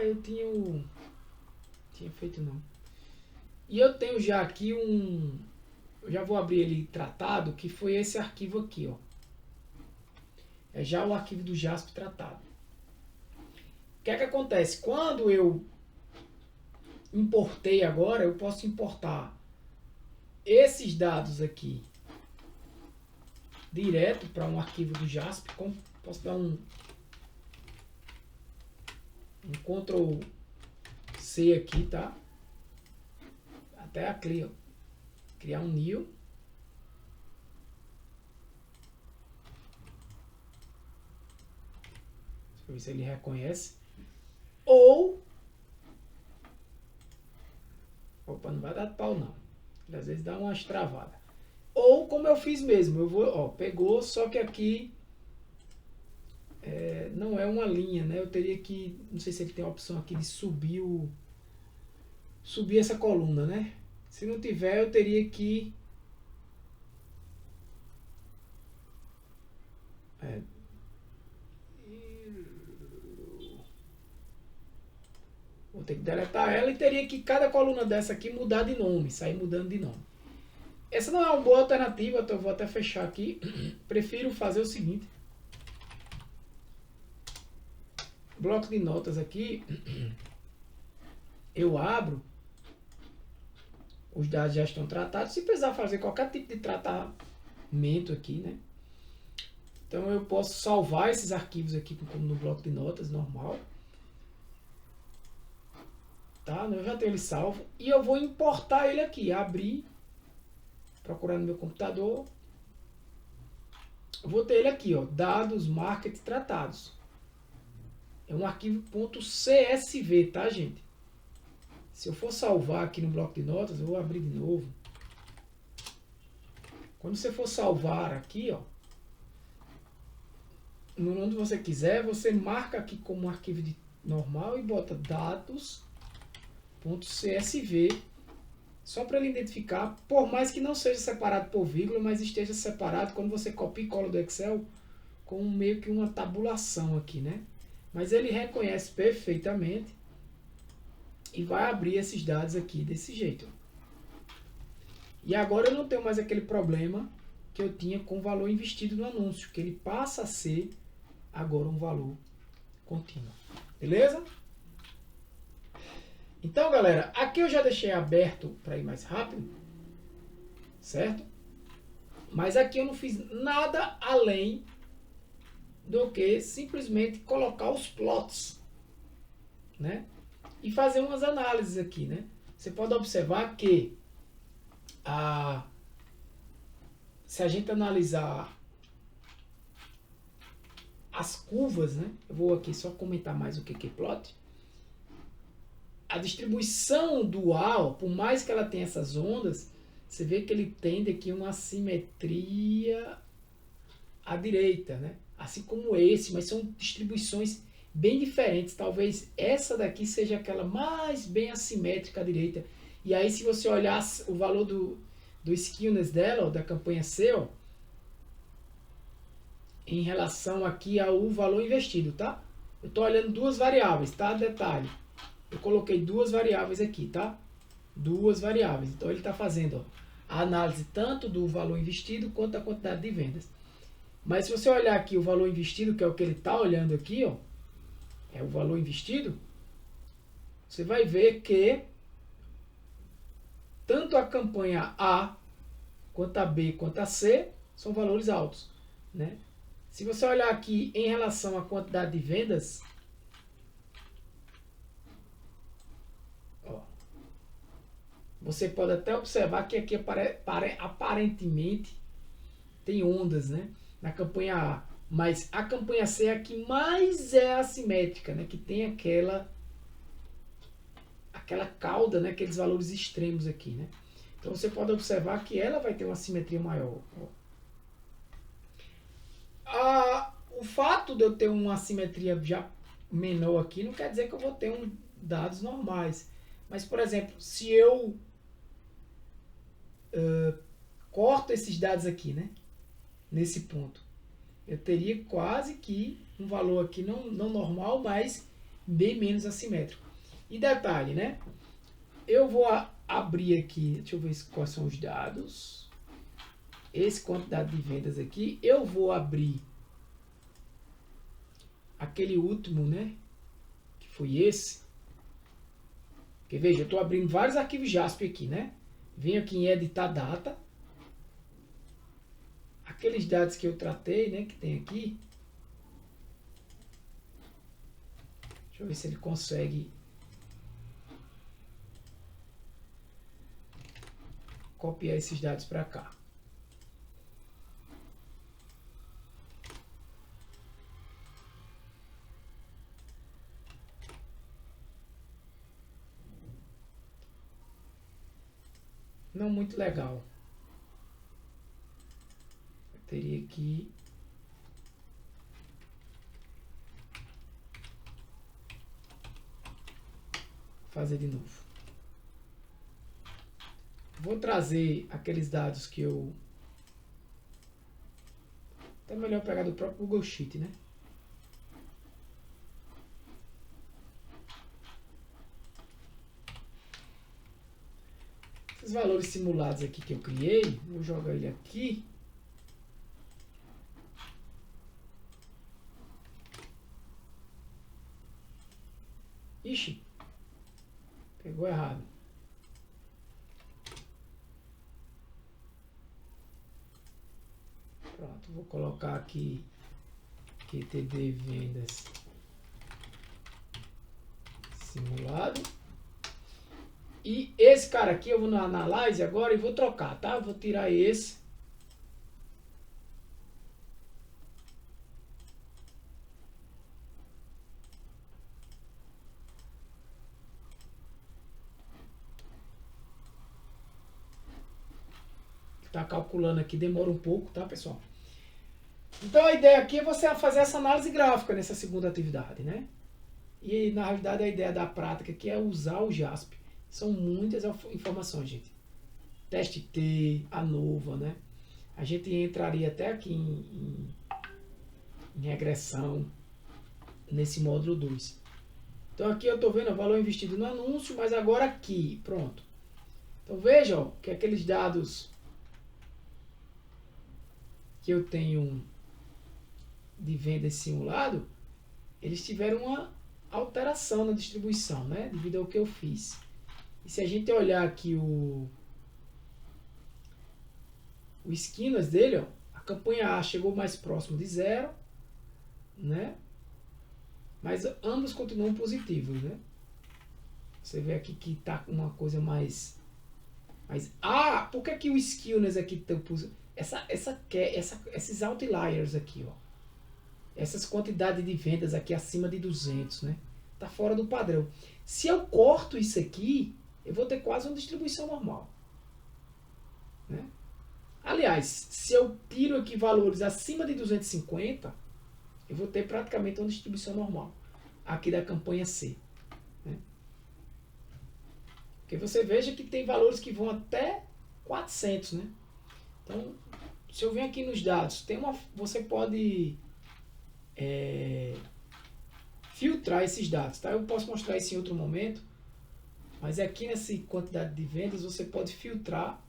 Eu tinha feito não. E eu tenho já aqui eu já vou abrir ele tratado, que foi esse arquivo aqui, ó. É já o arquivo do Jasp tratado. O que é que acontece? Quando eu importei agora, eu posso importar esses dados aqui direto para um arquivo do Jasp. Posso dar um Ctrl C aqui, tá? Até aqui, ó. Criar um new. Deixa eu ver se ele reconhece. Ou... Opa, não vai dar pau não. Às vezes dá umas travadas. Ou como eu fiz mesmo. Eu vou, ó, pegou, só que aqui... não é uma linha, né? Eu teria que... Não sei se ele tem a opção aqui de subir essa coluna, né? Se não tiver, eu teria que... Vou ter que deletar ela e teria que cada coluna dessa aqui mudar de nome, sair mudando de nome. Essa não é uma boa alternativa, então eu vou até fechar aqui. Prefiro fazer o seguinte. Bloco de notas aqui. Eu abro. Os dados já estão tratados. Se precisar fazer qualquer tipo de tratamento aqui, né? Então eu posso salvar esses arquivos aqui como no bloco de notas normal. Tá? Eu já tenho ele salvo. E eu vou importar ele aqui. Abrir. Procurar no meu computador. Eu vou ter ele aqui, ó. Dados, market, tratados. É um arquivo .csv, tá, gente? Se eu for salvar aqui no bloco de notas, eu vou abrir de novo. Quando você for salvar aqui, ó, onde você quiser, você marca aqui como um arquivo normal e bota dados.csv, só para ele identificar, por mais que não seja separado por vírgula, mas esteja separado quando você copia e cola do Excel, com meio que uma tabulação aqui, né? Mas ele reconhece perfeitamente e vai abrir esses dados aqui desse jeito. E agora eu não tenho mais aquele problema que eu tinha com o valor investido no anúncio, que ele passa a ser agora um valor contínuo. Beleza? Então, galera, aqui eu já deixei aberto para ir mais rápido, certo? Mas aqui eu não fiz nada além do que simplesmente colocar os plots, né? E fazer umas análises aqui, né? Você pode observar que se a gente analisar as curvas, né? Eu vou aqui só comentar mais o que é plot. a distribuição dual, por mais que ela tenha essas ondas, você vê que ele tende aqui uma assimetria à direita, né? Assim como esse, mas são distribuições bem diferentes. Talvez essa daqui seja aquela mais bem assimétrica à direita. E aí, se você olhar o valor do skewness dela, ó, da campanha C, ó, em relação aqui ao valor investido, tá? Eu estou olhando duas variáveis, tá? Detalhe. Eu coloquei duas variáveis aqui, tá? Duas variáveis. Então, ele está fazendo, ó, a análise tanto do valor investido quanto da quantidade de vendas. Mas se você olhar aqui o valor investido, que é o que ele está olhando aqui, ó, é o valor investido, você vai ver que tanto a campanha A, quanto a B, quanto a C, são valores altos, né? Se você olhar aqui em relação à quantidade de vendas, ó, você pode até observar que aqui aparentemente tem ondas, né, na campanha A, mas a campanha C é a que mais é assimétrica, né, que tem aquela cauda, né, aqueles valores extremos aqui, né? Então você pode observar que ela vai ter uma simetria maior. O fato de eu ter uma simetria já menor aqui não quer dizer que eu vou ter dados normais. Mas, por exemplo, se eu corto esses dados aqui, né, nesse ponto, eu teria quase que um valor aqui não normal, mas bem menos assimétrico. E detalhe, né? Eu vou abrir aqui, deixa eu ver quais são os dados. Esse quantidade de vendas aqui, eu vou abrir aquele último, né? Que foi esse. Porque veja, eu estou abrindo vários arquivos JASP aqui, né? Venho aqui em editar data. Aqueles dados que eu tratei, né? Que tem aqui. Deixa eu ver se ele consegue copiar esses dados para cá. Não muito legal. Eu teria que fazer de novo. Vou trazer aqueles dados que eu... Até melhor pegar do próprio Google Sheet, né? Esses valores simulados aqui que eu criei, vou jogar ele aqui. Ixi, pegou errado. Pronto, vou colocar aqui QTD vendas simulado. E esse cara aqui eu vou na Analyze agora e vou trocar, tá? Vou tirar esse. Tá calculando aqui, demora um pouco, tá, pessoal? Então a ideia aqui é você fazer essa análise gráfica nessa segunda atividade, né? E na realidade a ideia da prática aqui é usar o JASP. São muitas informações, gente. Teste T, ANOVA, né? A gente entraria até aqui em regressão nesse módulo 2. Então aqui eu estou vendo o valor investido no anúncio, mas agora aqui, pronto. Então veja, ó, que aqueles dados que eu tenho de venda simulado, eles tiveram uma alteração na distribuição, né? Devido ao que eu fiz. E se a gente olhar aqui o skewness dele, ó, a campanha A chegou mais próximo de 0, né? Mas ambos continuam positivos, né? Você vê aqui que tá uma coisa mais... por que o skewness aqui tá positivo? Esses outliers aqui, ó. Essas quantidades de vendas aqui acima de 200, né? tá fora do padrão. Se eu corto isso aqui, eu vou ter quase uma distribuição normal. Né? Aliás, se eu tiro aqui valores acima de 250, eu vou ter praticamente uma distribuição normal aqui da campanha C. Né? Porque você veja que tem valores que vão até 400. Né? Então, se eu venho aqui nos dados, você pode filtrar esses dados. Tá? Eu posso mostrar isso em outro momento, mas aqui nessa quantidade de vendas você pode filtrar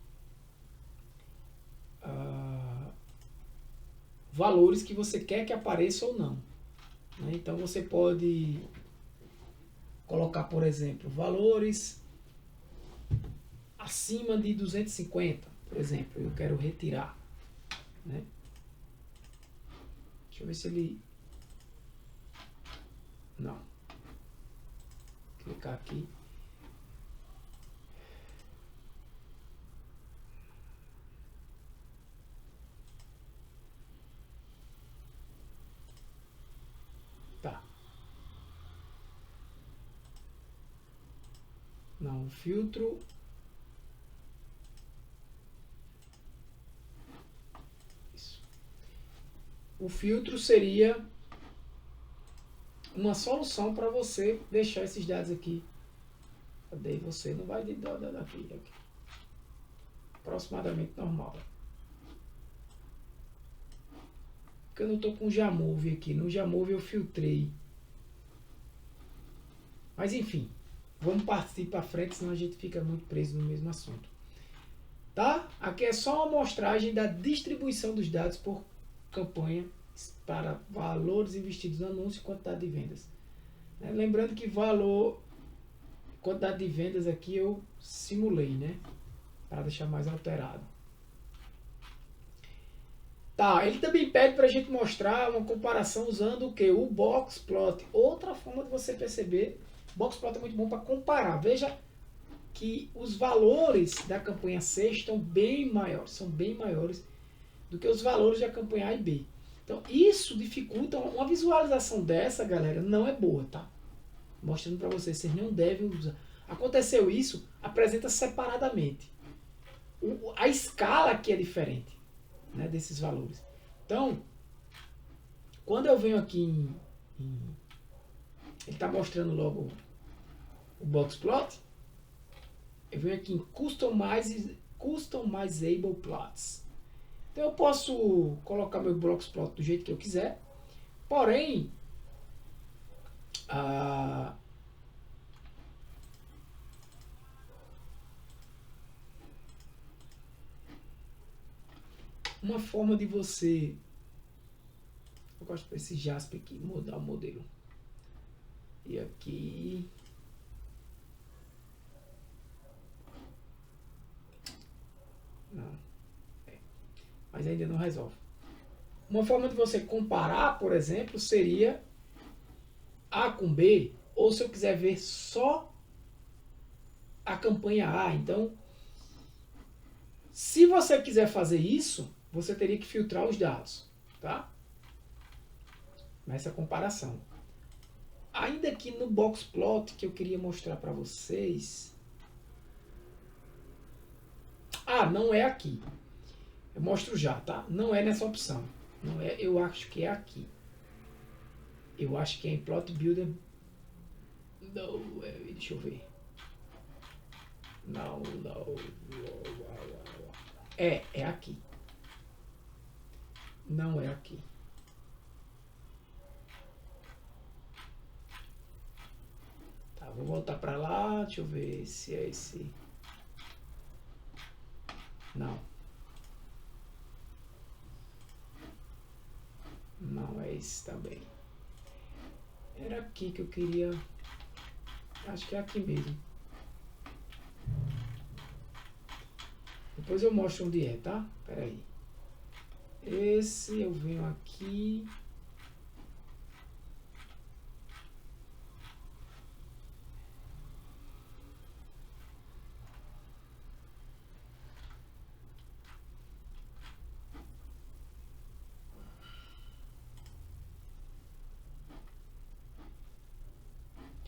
valores que você quer que apareça ou não. Né? Então você pode colocar, por exemplo, valores acima de 250, por exemplo, eu quero retirar. Né? Deixa eu ver se ele... Não. Clicar aqui. Tá. Não, filtro. Isso. O filtro seria uma solução para você deixar esses dados aqui. Daí você não vai daqui. Aproximadamente normal. Porque eu não estou com o Jamove aqui. No Jamove eu filtrei. Mas enfim, vamos partir para frente, senão a gente fica muito preso no mesmo assunto. Tá? Aqui é só uma amostragem da distribuição dos dados por campanha para valores investidos no anúncio e quantidade de vendas. Lembrando que quantidade de vendas aqui eu simulei, né? Para deixar mais alterado. Tá, ele também pede para a gente mostrar uma comparação usando o que? O Boxplot. Outra forma de você perceber. O Boxplot é muito bom para comparar. Veja que os valores da campanha C estão bem maiores, são bem maiores do que os valores da campanha A e B. Então isso dificulta, uma visualização dessa, galera, não é boa, tá? Mostrando para vocês não devem usar. Aconteceu isso, apresenta separadamente. A escala aqui é diferente, né, desses valores. Então, quando eu venho aqui ele está mostrando logo o Boxplot, eu venho aqui em Customizable Plots. Então eu posso colocar meu Boxplot do jeito que eu quiser, porém uma forma de você... Eu gosto desse Jasper aqui, mudar o modelo. E aqui... Não. Mas ainda não resolve. Uma forma de você comparar, por exemplo, seria A com B, ou se eu quiser ver só a campanha A. Então, se você quiser fazer isso, você teria que filtrar os dados, tá? Nessa comparação. Ainda aqui no Boxplot que eu queria mostrar para vocês. Não é aqui. Eu mostro já, tá? Não é nessa opção. Não é, eu acho que é aqui. Eu acho que é em Plot Builder. Não, deixa eu ver. Não. É aqui. Não é aqui. Tá, vou voltar para lá. Deixa eu ver se é esse. Não. Não é esse também. Era aqui que eu queria. Acho que é aqui mesmo. Depois eu mostro onde é, tá? Pera aí. Esse eu venho aqui.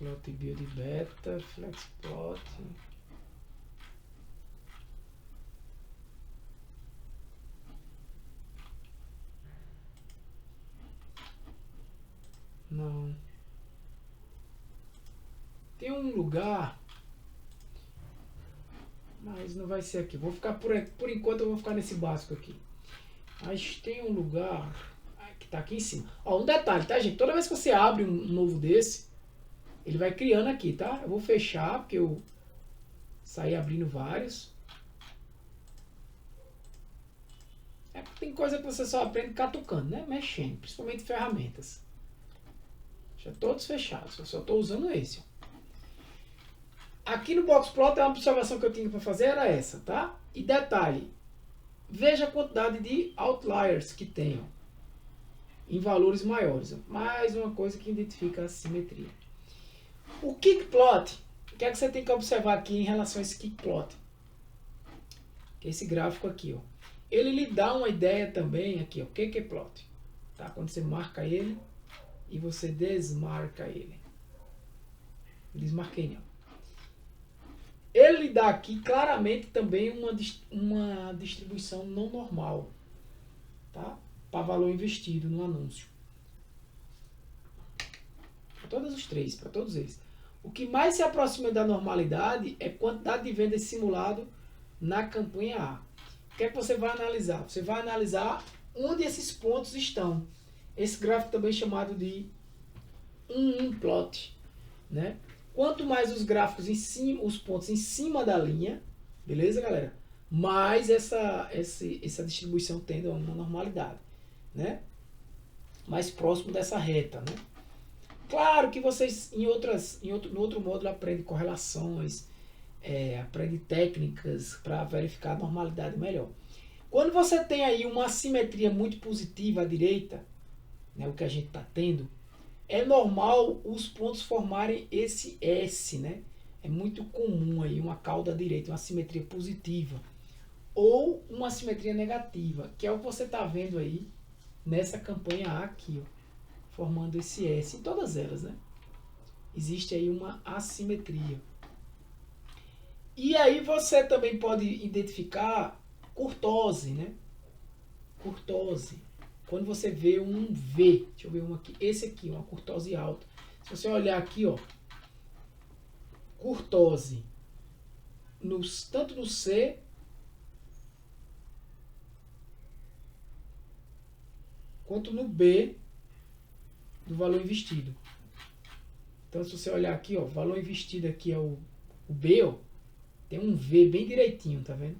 Plot build beta, flexplot. Não. Tem um lugar, mas não vai ser aqui. Vou ficar por enquanto eu vou ficar nesse básico aqui. Mas tem um lugar que tá aqui em cima. Ó, um detalhe, tá, gente? Toda vez que você abre um novo desse, ele vai criando aqui, tá? Eu vou fechar porque eu saí abrindo vários. Tem coisa que você só aprende catucando, né? Mexendo, principalmente ferramentas. Já todos fechados, eu só estou usando esse. Ó. Aqui no Boxplot, a observação que eu tinha para fazer era essa, tá? E detalhe, veja a quantidade de outliers que tem, ó, em valores maiores. Ó. Mais uma coisa que identifica a simetria. O kickplot, o que é que você tem que observar aqui em relação a esse kickplot? Que é esse gráfico aqui, ó. Ele lhe dá uma ideia também aqui, ó, kickplot, tá? Quando você marca ele e você desmarca ele. Desmarquei não. Ele dá aqui claramente também uma distribuição não normal, tá? Para valor investido no anúncio. Para todos os três, para todos eles. O que mais se aproxima da normalidade é a quantidade de vendas simulado na campanha A. O que é que você vai analisar? Você vai analisar onde esses pontos estão. Esse gráfico também é chamado de plot, né? Quanto mais os gráficos em cima, os pontos em cima da linha, beleza, galera? Mais essa distribuição tende a uma normalidade, né? Mais próximo dessa reta, né? Claro que vocês no outro módulo aprendem correlações, aprendem técnicas para verificar a normalidade melhor. Quando você tem aí uma assimetria muito positiva à direita, né, o que a gente está tendo, é normal os pontos formarem esse S, né? É muito comum aí uma cauda direita, uma simetria positiva ou uma simetria negativa, que é o que você está vendo aí nessa campanha A aqui, ó, formando esse S em todas elas, né? Existe aí uma assimetria. E aí você também pode identificar curtose, né? Curtose. Quando você vê um V, deixa eu ver um aqui, esse aqui, uma curtose alta. Se você olhar aqui, ó, curtose, tanto no C quanto no B do valor investido. Então, se você olhar aqui, ó, valor investido aqui é o B, ó, tem um V bem direitinho, tá vendo?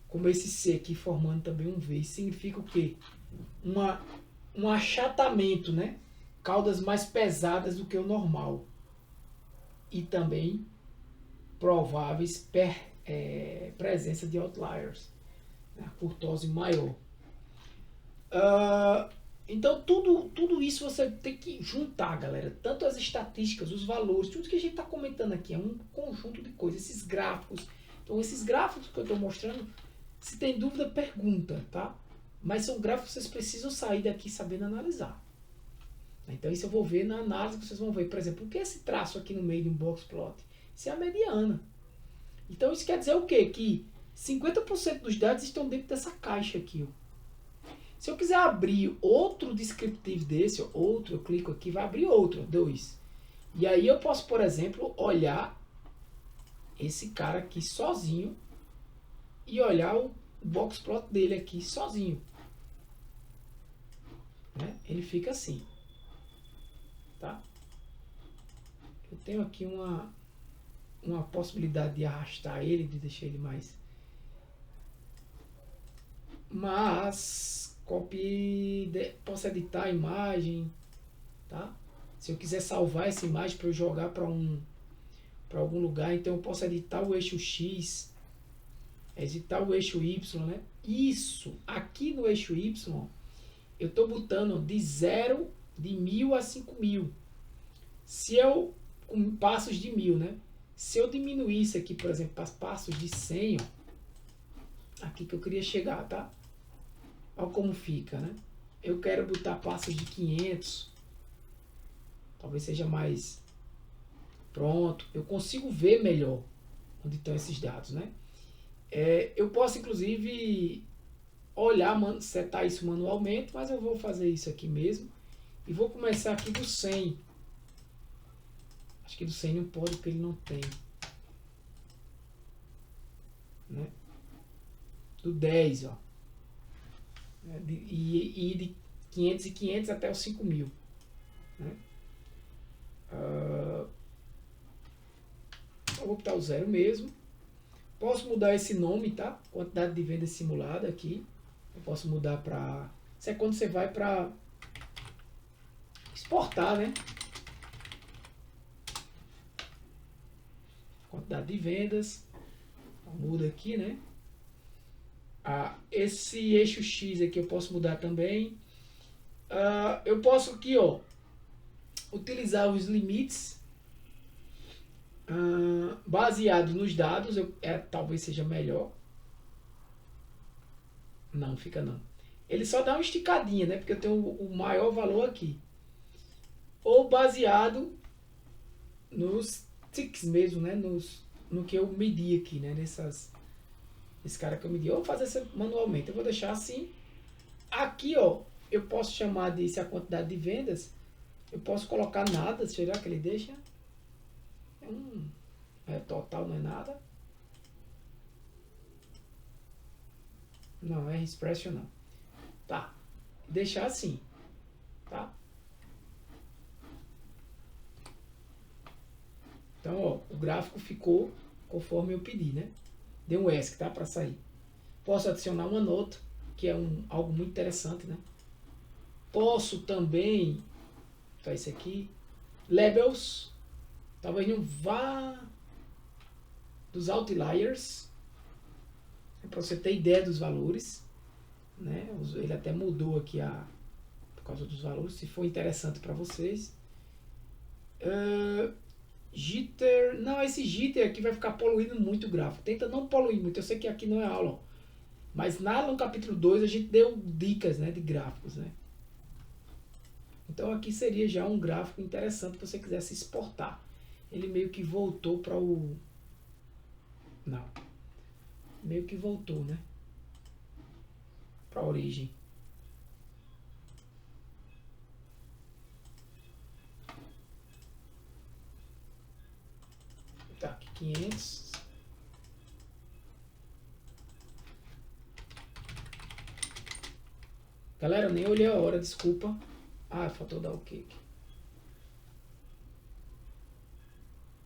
Como esse C aqui formando também um V. Isso significa o quê? Um achatamento, né? Caudas mais pesadas do que o normal. E também prováveis presença de outliers. Né? Curtose maior. Então, tudo isso você tem que juntar, galera. Tanto as estatísticas, os valores, tudo que a gente está comentando aqui é um conjunto de coisas. Esses gráficos. Então, esses gráficos que eu estou mostrando, se tem dúvida, pergunta, tá? Mas são gráficos que vocês precisam sair daqui sabendo analisar. Então, isso eu vou ver na análise que vocês vão ver. Por exemplo, o que é esse traço aqui no meio de um boxplot? Isso é a mediana. Então, isso quer dizer o quê? Que 50% dos dados estão dentro dessa caixa aqui, ó. Se eu quiser abrir outro descriptivo desse, outro, eu clico aqui, vai abrir outro, 2. E aí eu posso, por exemplo, olhar esse cara aqui sozinho e olhar o boxplot dele aqui sozinho. Né? Ele fica assim. Tá? Eu tenho aqui uma possibilidade de arrastar ele, de deixar ele mais... Mas... posso editar a imagem, tá? Se eu quiser salvar essa imagem para eu jogar para algum lugar, então eu posso editar o eixo X, editar o eixo Y, né? Isso, aqui no eixo Y, eu estou botando de 1000 a 5000. Se eu, com passos de 1000, né? Se eu diminuir isso aqui, por exemplo, para passos de 100, ó, aqui que eu queria chegar, tá? Olha como fica, né? Eu quero botar passos de 500. Talvez seja mais Pronto, eu consigo ver melhor onde estão esses dados, né? Eu posso, inclusive, olhar, setar isso manualmente, mas eu vou fazer isso aqui mesmo. E vou começar aqui do 100. Acho que do 100 não pode, porque ele não tem. Né? Do 10, ó. E de 500 e 500 até os 5.000. Né? Eu vou botar o 0 mesmo. Posso mudar esse nome, tá? Quantidade de venda simulada aqui. Eu posso mudar para... Isso é quando você vai para exportar, né? Quantidade de vendas. Muda aqui, né? Esse eixo X aqui eu posso mudar também. Eu posso aqui, ó, utilizar os limites baseado nos dados. Talvez seja melhor. Não, fica não. Ele só dá uma esticadinha, né? Porque eu tenho o maior valor aqui. Ou baseado nos ticks mesmo, né? No que eu medi aqui, né? Esse cara que eu medi. Eu vou fazer isso manualmente. Eu vou deixar assim. Aqui, ó, eu posso chamar disso a quantidade de vendas. Eu posso colocar nada. Será que ele deixa? Total não é nada. Não, é expression não. Tá. Deixar assim. Tá? Então, ó, o gráfico ficou conforme eu pedi, né? Deu um ESC, tá? Para sair. Posso adicionar uma nota, que é algo muito interessante, né? Posso também... Tá esse aqui. Labels. Talvez não vá... Dos outliers. Para você ter ideia dos valores. Né? Ele até mudou aqui por causa dos valores. Se for interessante para vocês. Jitter. Não, esse jitter aqui vai ficar poluindo muito o gráfico. Tenta não poluir muito. Eu sei que aqui não é aula. Ó. Mas no capítulo 2 a gente deu dicas, né, de gráficos. Né? Então aqui seria já um gráfico interessante se você quisesse exportar. Ele meio que voltou para o... Não. Meio que voltou, né? Para a origem. Tá, aqui 500. Galera, eu nem olhei a hora, desculpa. Faltou dar o OK.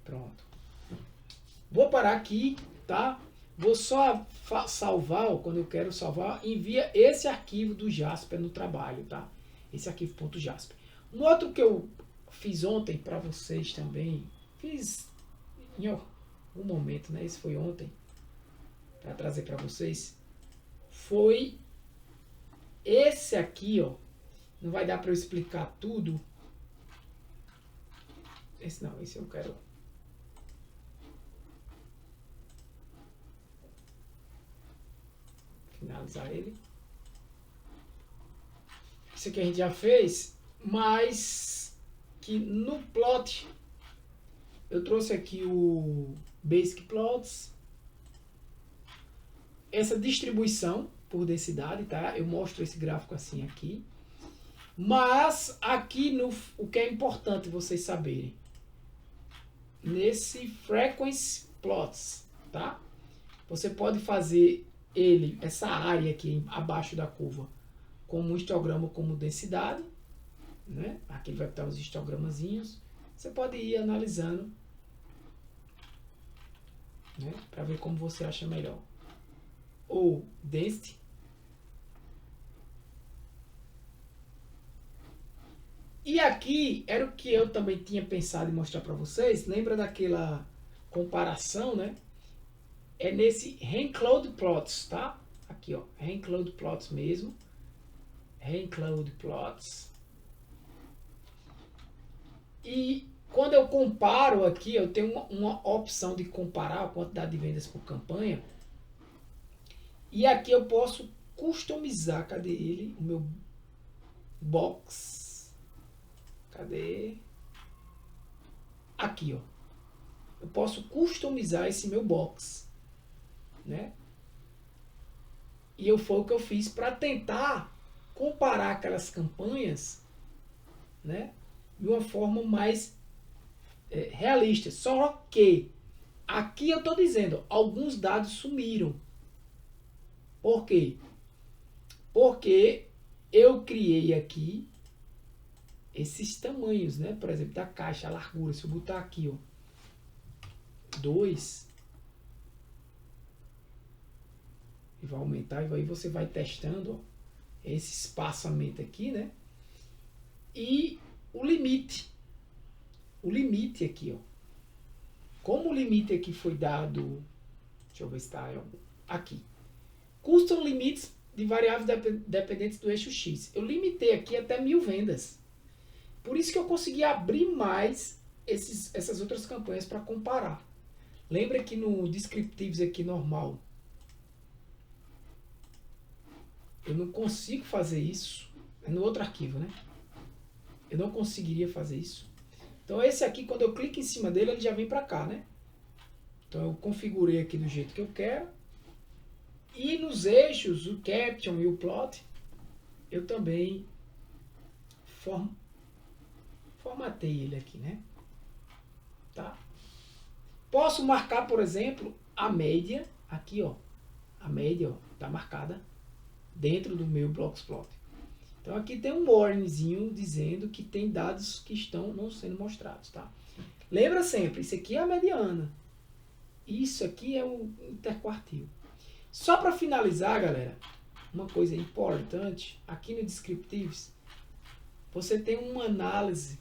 Pronto. Vou parar aqui, tá? Vou só salvar, ó, quando eu quero salvar, envia esse arquivo do Jasper no trabalho, tá? Esse arquivo .jasper. Um outro que eu fiz ontem para vocês também, fiz em algum momento, né? Esse foi ontem, para trazer para vocês, foi esse aqui, ó. Não vai dar para eu explicar tudo. Esse não, esse eu quero... finalizar ele. Isso aqui a gente já fez, mas que no plot eu trouxe aqui o Basic Plots, essa distribuição por densidade, tá? Eu mostro esse gráfico assim aqui, mas aqui o que é importante vocês saberem, nesse Frequency Plots, tá? Você pode fazer essa área aqui abaixo da curva como um histograma como densidade, né? Aqui vai estar os histogramazinhos. Você pode ir analisando, né? Para ver como você acha melhor. Ou density. E aqui era o que eu também tinha pensado em mostrar para vocês. Lembra daquela comparação, né? É nesse Raincloud Plots, tá? Aqui, ó, Raincloud Plots mesmo. Raincloud Plots. E quando eu comparo aqui, eu tenho uma opção de comparar a quantidade de vendas por campanha. E aqui eu posso customizar, cadê ele? O meu box. Cadê? Aqui, ó. eu posso customizar esse meu box, né? E foi o que eu fiz para tentar comparar aquelas campanhas, né, de uma forma mais realista. Só que aqui eu estou dizendo, alguns dados sumiram. Por quê? Porque eu criei aqui esses tamanhos, né? Por exemplo, da caixa, a largura. Se eu botar aqui, ó, 2, e vai aumentar, e aí você vai testando, ó, esse espaçamento aqui, né? E o limite. O limite aqui, ó. Como o limite aqui foi dado, deixa eu ver se está aqui. Custom limites de variáveis dependentes do eixo X. Eu limitei aqui até 1000 vendas. Por isso que eu consegui abrir mais essas outras campanhas para comparar. Lembra que no descriptives aqui normal, eu não consigo fazer isso. É no outro arquivo, né? Eu não conseguiria fazer isso. Então esse aqui, quando eu clico em cima dele, ele já vem para cá, né? Então eu configurei aqui do jeito que eu quero. E nos eixos, o caption e o plot, eu também formatei ele aqui, né? Tá? Posso marcar, por exemplo, a média, aqui, ó. A média, ó, tá marcada dentro do meu Bloxplot. Então aqui tem um warningzinho dizendo que tem dados que estão não sendo mostrados, tá? Lembra sempre, isso aqui é a mediana. Isso aqui é o interquartil. Só para finalizar, galera, uma coisa importante, aqui no Descriptives, você tem uma análise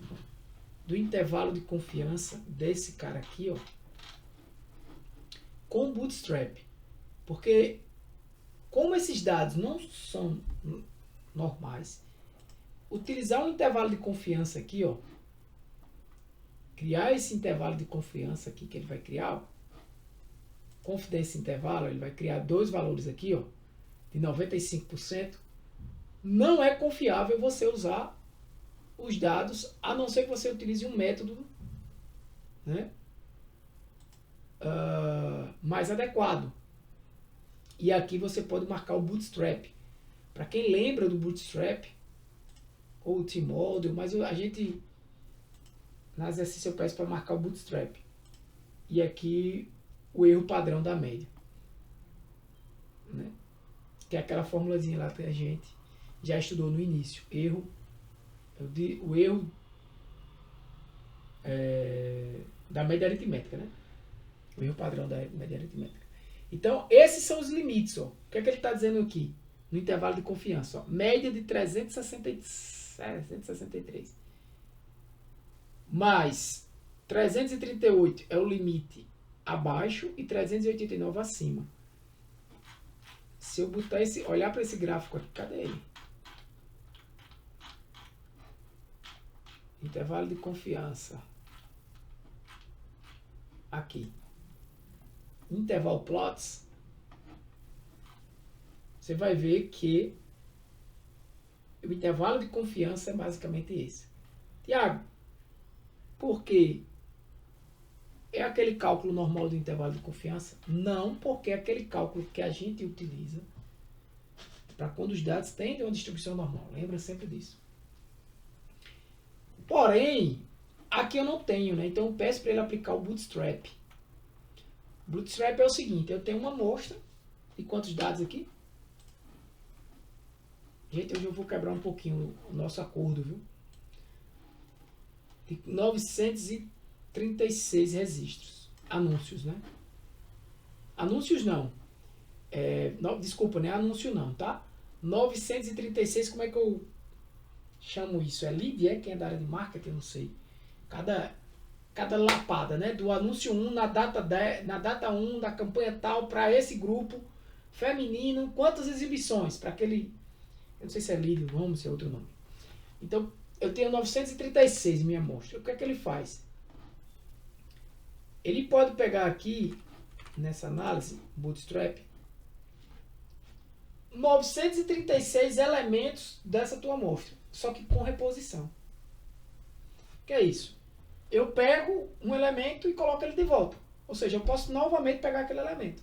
do intervalo de confiança desse cara aqui, ó, com Bootstrap. Porque como esses dados não são normais, utilizar um intervalo de confiança aqui, ó, criar esse intervalo de confiança aqui que ele vai criar, ó, confidência intervalo, ele vai criar dois valores aqui, ó, de 95%. Não é confiável você usar os dados, a não ser que você utilize um método, né, mais adequado. E aqui você pode marcar o Bootstrap. Para quem lembra do Bootstrap, ou o T-Model, mas a gente, na exercício eu peço para marcar o Bootstrap. E aqui o erro padrão da média, né? Que é aquela formulazinha lá que a gente já estudou no início. O erro da média aritmética, né? O erro padrão da média aritmética. Então, esses são os limites, ó. O que é que ele está dizendo aqui? No intervalo de confiança, ó. Média de 363. Mais 338 é o limite abaixo e 389 acima. Se eu botar olhar para esse gráfico aqui, cadê ele? Intervalo de confiança. Aqui. Interval plots. Você vai ver que o intervalo de confiança é basicamente esse. Tiago, por quê? É aquele cálculo normal do intervalo de confiança? Não, porque é aquele cálculo que a gente utiliza para quando os dados têm uma distribuição normal. Lembra sempre disso. Porém, aqui eu não tenho, né? Então eu peço para ele aplicar o Bootstrap. Bootstrap é o seguinte, eu tenho uma amostra de quantos dados aqui? Gente, hoje eu vou quebrar um pouquinho o nosso acordo, viu? De 936 registros. Anúncios, né? Anúncios não. Desculpa, não é anúncio não, tá? 936, como é que eu chamo isso? É lead? Quem é da área de marketing? Eu não sei. Cada lapada, né? Do anúncio 1 na data 1 da campanha tal para esse grupo feminino, quantas exibições para aquele, eu não sei se é lead o nome, se é outro nome. Então, eu tenho 936 minha amostra. O que é que ele faz? Ele pode pegar aqui, nessa análise, Bootstrap, 936 elementos dessa tua amostra, só que com reposição. O que é isso? eu pego um elemento e coloco ele de volta. Ou seja, eu posso novamente pegar aquele elemento.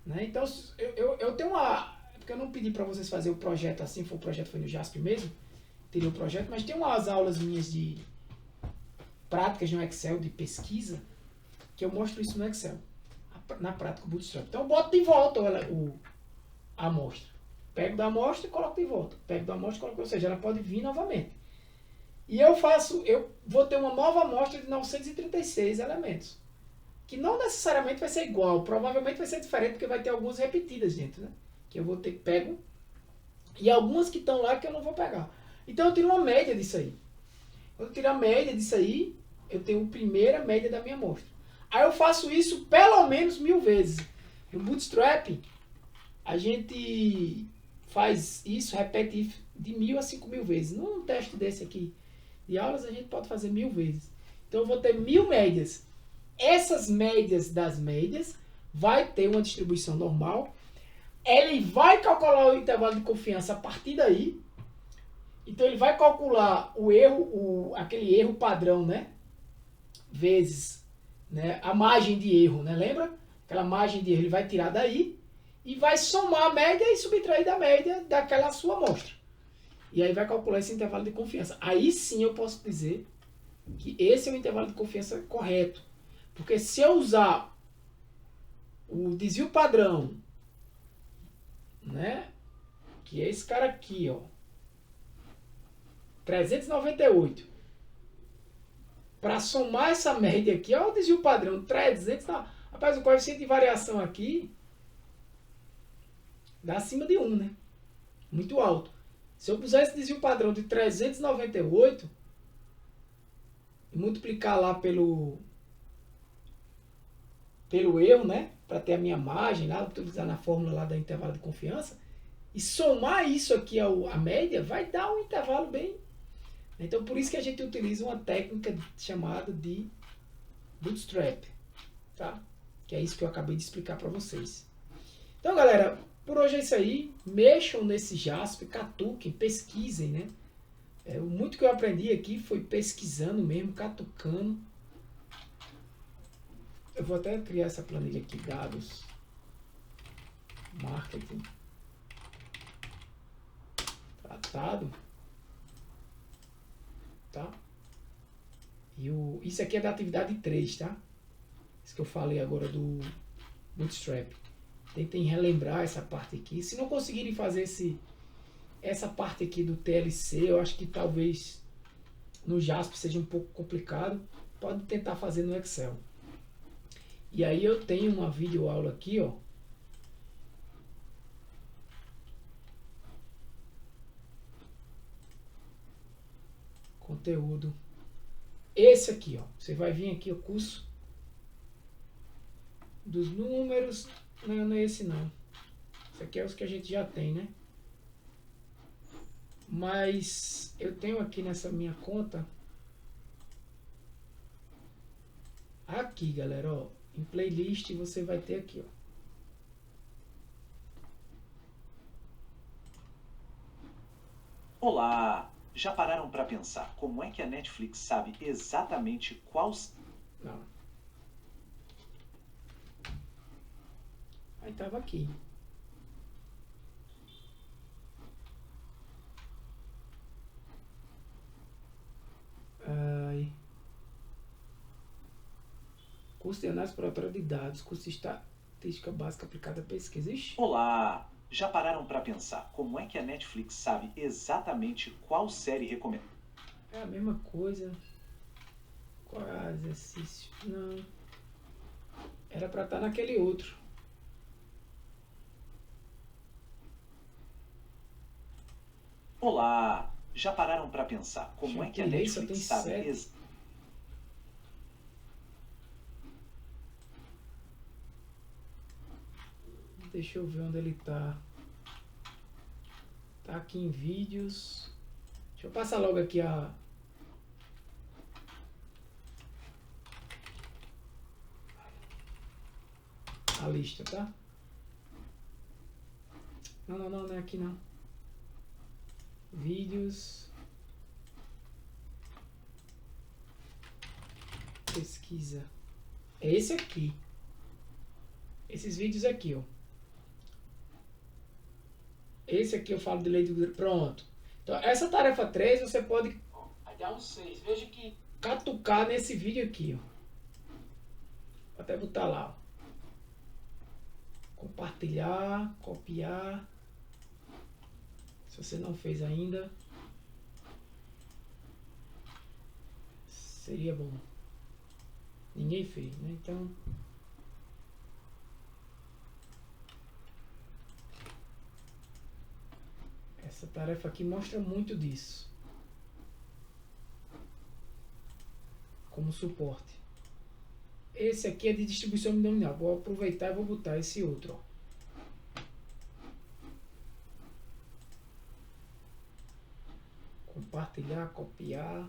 Né? Então, eu tenho uma... Porque eu não pedi para vocês fazerem o projeto assim, o projeto foi no JASP mesmo, teria o projeto, mas tem umas aulas minhas de práticas no Excel, de pesquisa, que eu mostro isso no Excel, na prática o Bootstrap. Então eu boto de volta a amostra. Pego da amostra e coloco de volta. Pego da amostra e coloco, ou seja, ela pode vir novamente. E eu vou ter uma nova amostra de 936 elementos. Que não necessariamente vai ser igual, provavelmente vai ser diferente, porque vai ter algumas repetidas dentro, né? Que eu vou ter que pego, e algumas que estão lá que eu não vou pegar. Então eu tiro uma média disso aí. Quando eu tiro a média disso aí, eu tenho a primeira média da minha amostra. Aí eu faço isso pelo menos 1000 vezes. No Bootstrap, a gente faz isso, repete isso de 1000 a 5000 vezes. Num teste desse aqui de aulas, a gente pode fazer 1000 vezes. Então eu vou ter 1000 médias. Essas médias das médias vai ter uma distribuição normal. Ele vai calcular o intervalo de confiança a partir daí. Então ele vai calcular o erro, aquele erro padrão, né? Vezes, né? A margem de erro, né? Lembra? Aquela margem de erro ele vai tirar daí e vai somar a média e subtrair da média daquela sua amostra. E aí vai calcular esse intervalo de confiança. Aí sim eu posso dizer que esse é o intervalo de confiança correto. Porque se eu usar o desvio padrão, né? Que é esse cara aqui, ó. 398. Para somar essa média aqui, ó, o desvio padrão 300, tá? Rapaz, o coeficiente de variação aqui dá acima de 1, né? Muito alto. Se eu puser esse desvio padrão de 398 e multiplicar lá pelo erro, né? Para ter a minha margem lá, utilizar na fórmula lá da intervalo de confiança, e somar isso aqui a média, vai dar um intervalo bem. Então, por isso que a gente utiliza uma técnica chamada de Bootstrap, tá? Que é isso que eu acabei de explicar para vocês. Então, galera, por hoje é isso aí. Mexam nesse JASP, catuquem, pesquisem, né? Muito que eu aprendi aqui foi pesquisando mesmo, catucando. Eu vou até criar essa planilha aqui, dados, marketing, tratado, tá? E isso aqui é da atividade 3, tá? Isso que eu falei agora do Bootstrap. Tentem relembrar essa parte aqui. Se não conseguirem fazer essa parte aqui do TLC, eu acho que talvez no JASP seja um pouco complicado. Pode tentar fazer no Excel. E aí eu tenho uma videoaula aqui, ó. Conteúdo. Esse aqui, ó. Você vai vir aqui o curso dos números. Não é esse não. Esse aqui é os que a gente já tem, né? Mas eu tenho aqui nessa minha conta. Aqui, galera, ó. Em playlist você vai ter aqui, ó. Olá! Já pararam para pensar como é que a Netflix sabe exatamente quais... Não. Aí tava aqui. Curso de análise operatória de dados, curso de estatística básica aplicada à pesquisa. Ixi. Olá! Já pararam para pensar como é que a Netflix sabe exatamente qual série recomendar? É a mesma coisa. Qual é o exercício? Não. Era para estar naquele outro. Olá! Já pararam para pensar como é que a Netflix sabe Deixa eu ver onde ele tá. Tá aqui em vídeos. Deixa eu passar logo aqui a lista, tá? Não é aqui não. Vídeos. pesquisa. É esse aqui. Esses vídeos aqui, ó. Esse aqui eu falo de lei do... Pronto. Então, essa tarefa 3 você pode... Vai dar um 6. Veja que... Catucar nesse vídeo aqui, ó. Vou até botar lá, ó. Compartilhar, copiar. Se você não fez ainda, seria bom. Ninguém fez, né? Então, essa tarefa aqui mostra muito disso como suporte. Esse aqui é de distribuição binomial. Vou aproveitar e vou botar esse outro, ó. Compartilhar, copiar.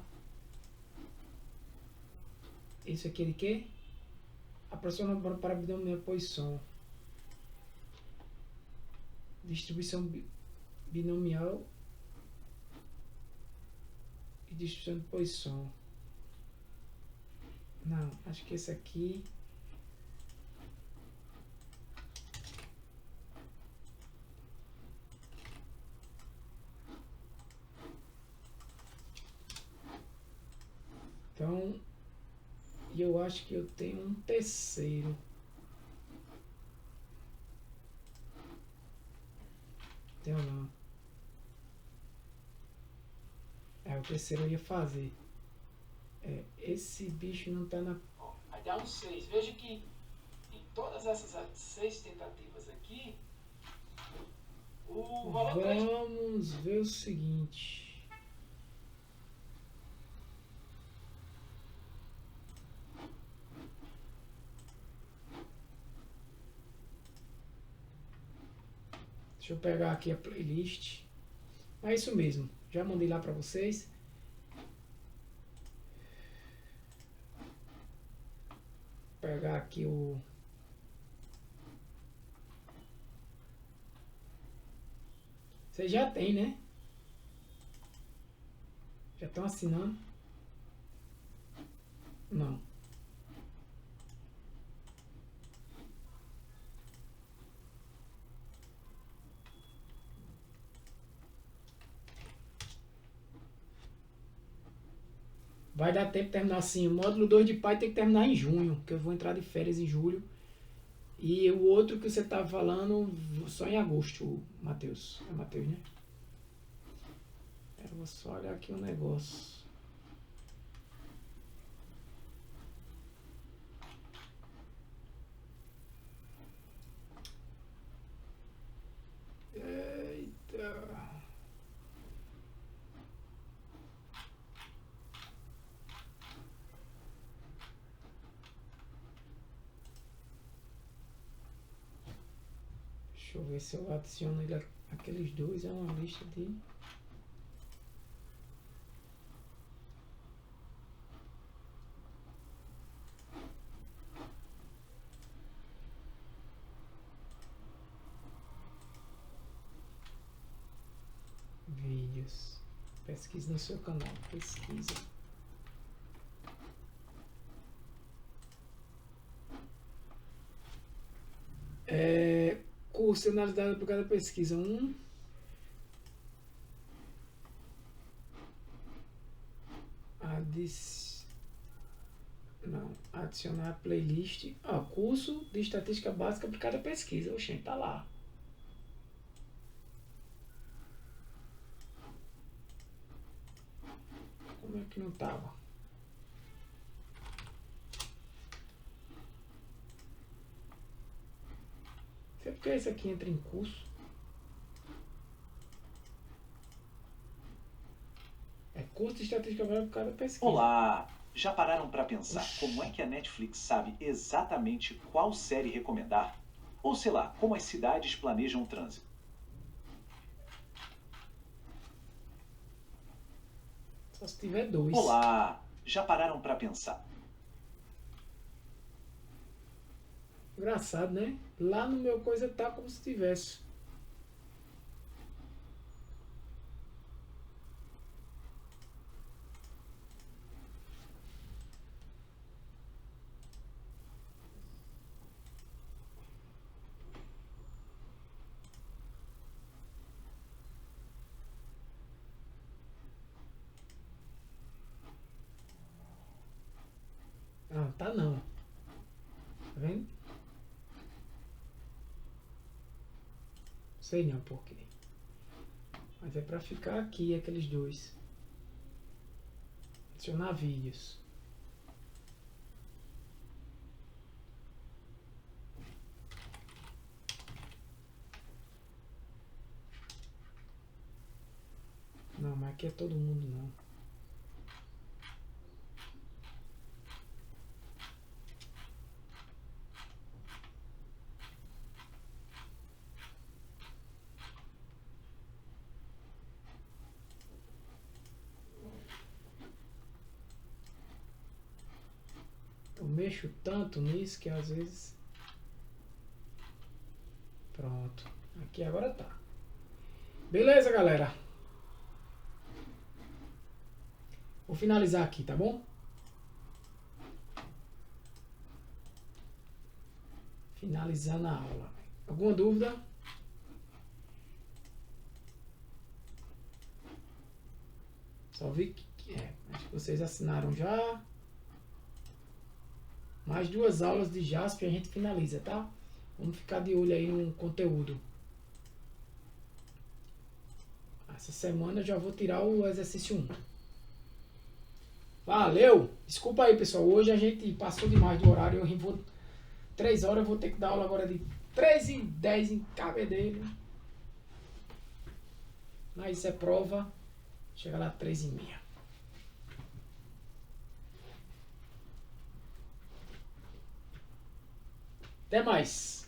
Isso aqui é de quê? Aproxima para binomial posição. Distribuição binomial e distribuição de posição. Não, acho que esse aqui... Então, eu acho que eu tenho um terceiro. Tenho não. O terceiro eu ia fazer. Esse bicho não tá na... Vai dar um 6. Veja que em todas essas 6 tentativas aqui, o valor 3... Vamos ver o seguinte. Deixa eu pegar aqui a playlist. É isso mesmo. Já mandei lá para vocês. Pegar aqui o... Vocês já tem, né? Já estão assinando? Não. Vai dar tempo de terminar assim. O módulo 2 de Python tem que terminar em junho, porque eu vou entrar de férias em julho. E o outro que você estava falando, só em agosto, Matheus. É Matheus, né? Eu vou só olhar aqui um negócio. Eita. Deixa eu ver se eu adiciono ele aqueles dois. É uma lista de... vídeos. Pesquise no seu canal. Pesquisa. Curso analisado por cada pesquisa. Adicionar a playlist. Curso de estatística básica por cada pesquisa. Oxente, tá lá. Como é que não tava? Sei porque esse aqui entra em curso. Curso de estatística básica por cada pesquisa. Olá! Já pararam para pensar como é que a Netflix sabe exatamente qual série recomendar? Ou sei lá, como as cidades planejam o trânsito? Só se tiver 2. Olá! Já pararam para pensar? Engraçado, né? Lá no meu coisa tá como se tivesse. tá não. Tá vendo? Sei não por quê. Mas é pra ficar aqui aqueles dois. Adicionar vídeos. Não, mas aqui é todo mundo não. Eu mexo tanto nisso que às vezes... Pronto. Aqui agora tá. Beleza, galera? Vou finalizar aqui, tá bom? Finalizando a aula. Alguma dúvida? Só vi que acho que vocês assinaram já. Mais 2 aulas de JASP e a gente finaliza, tá? Vamos ficar de olho aí no conteúdo. Essa semana eu já vou tirar o exercício 1. Valeu! Desculpa aí, pessoal. Hoje a gente passou demais do horário. Eu vou 3 horas, eu vou ter que dar aula agora de 3h10 em Cabedelo. Mas isso é prova. Chega lá 3h30. Até mais!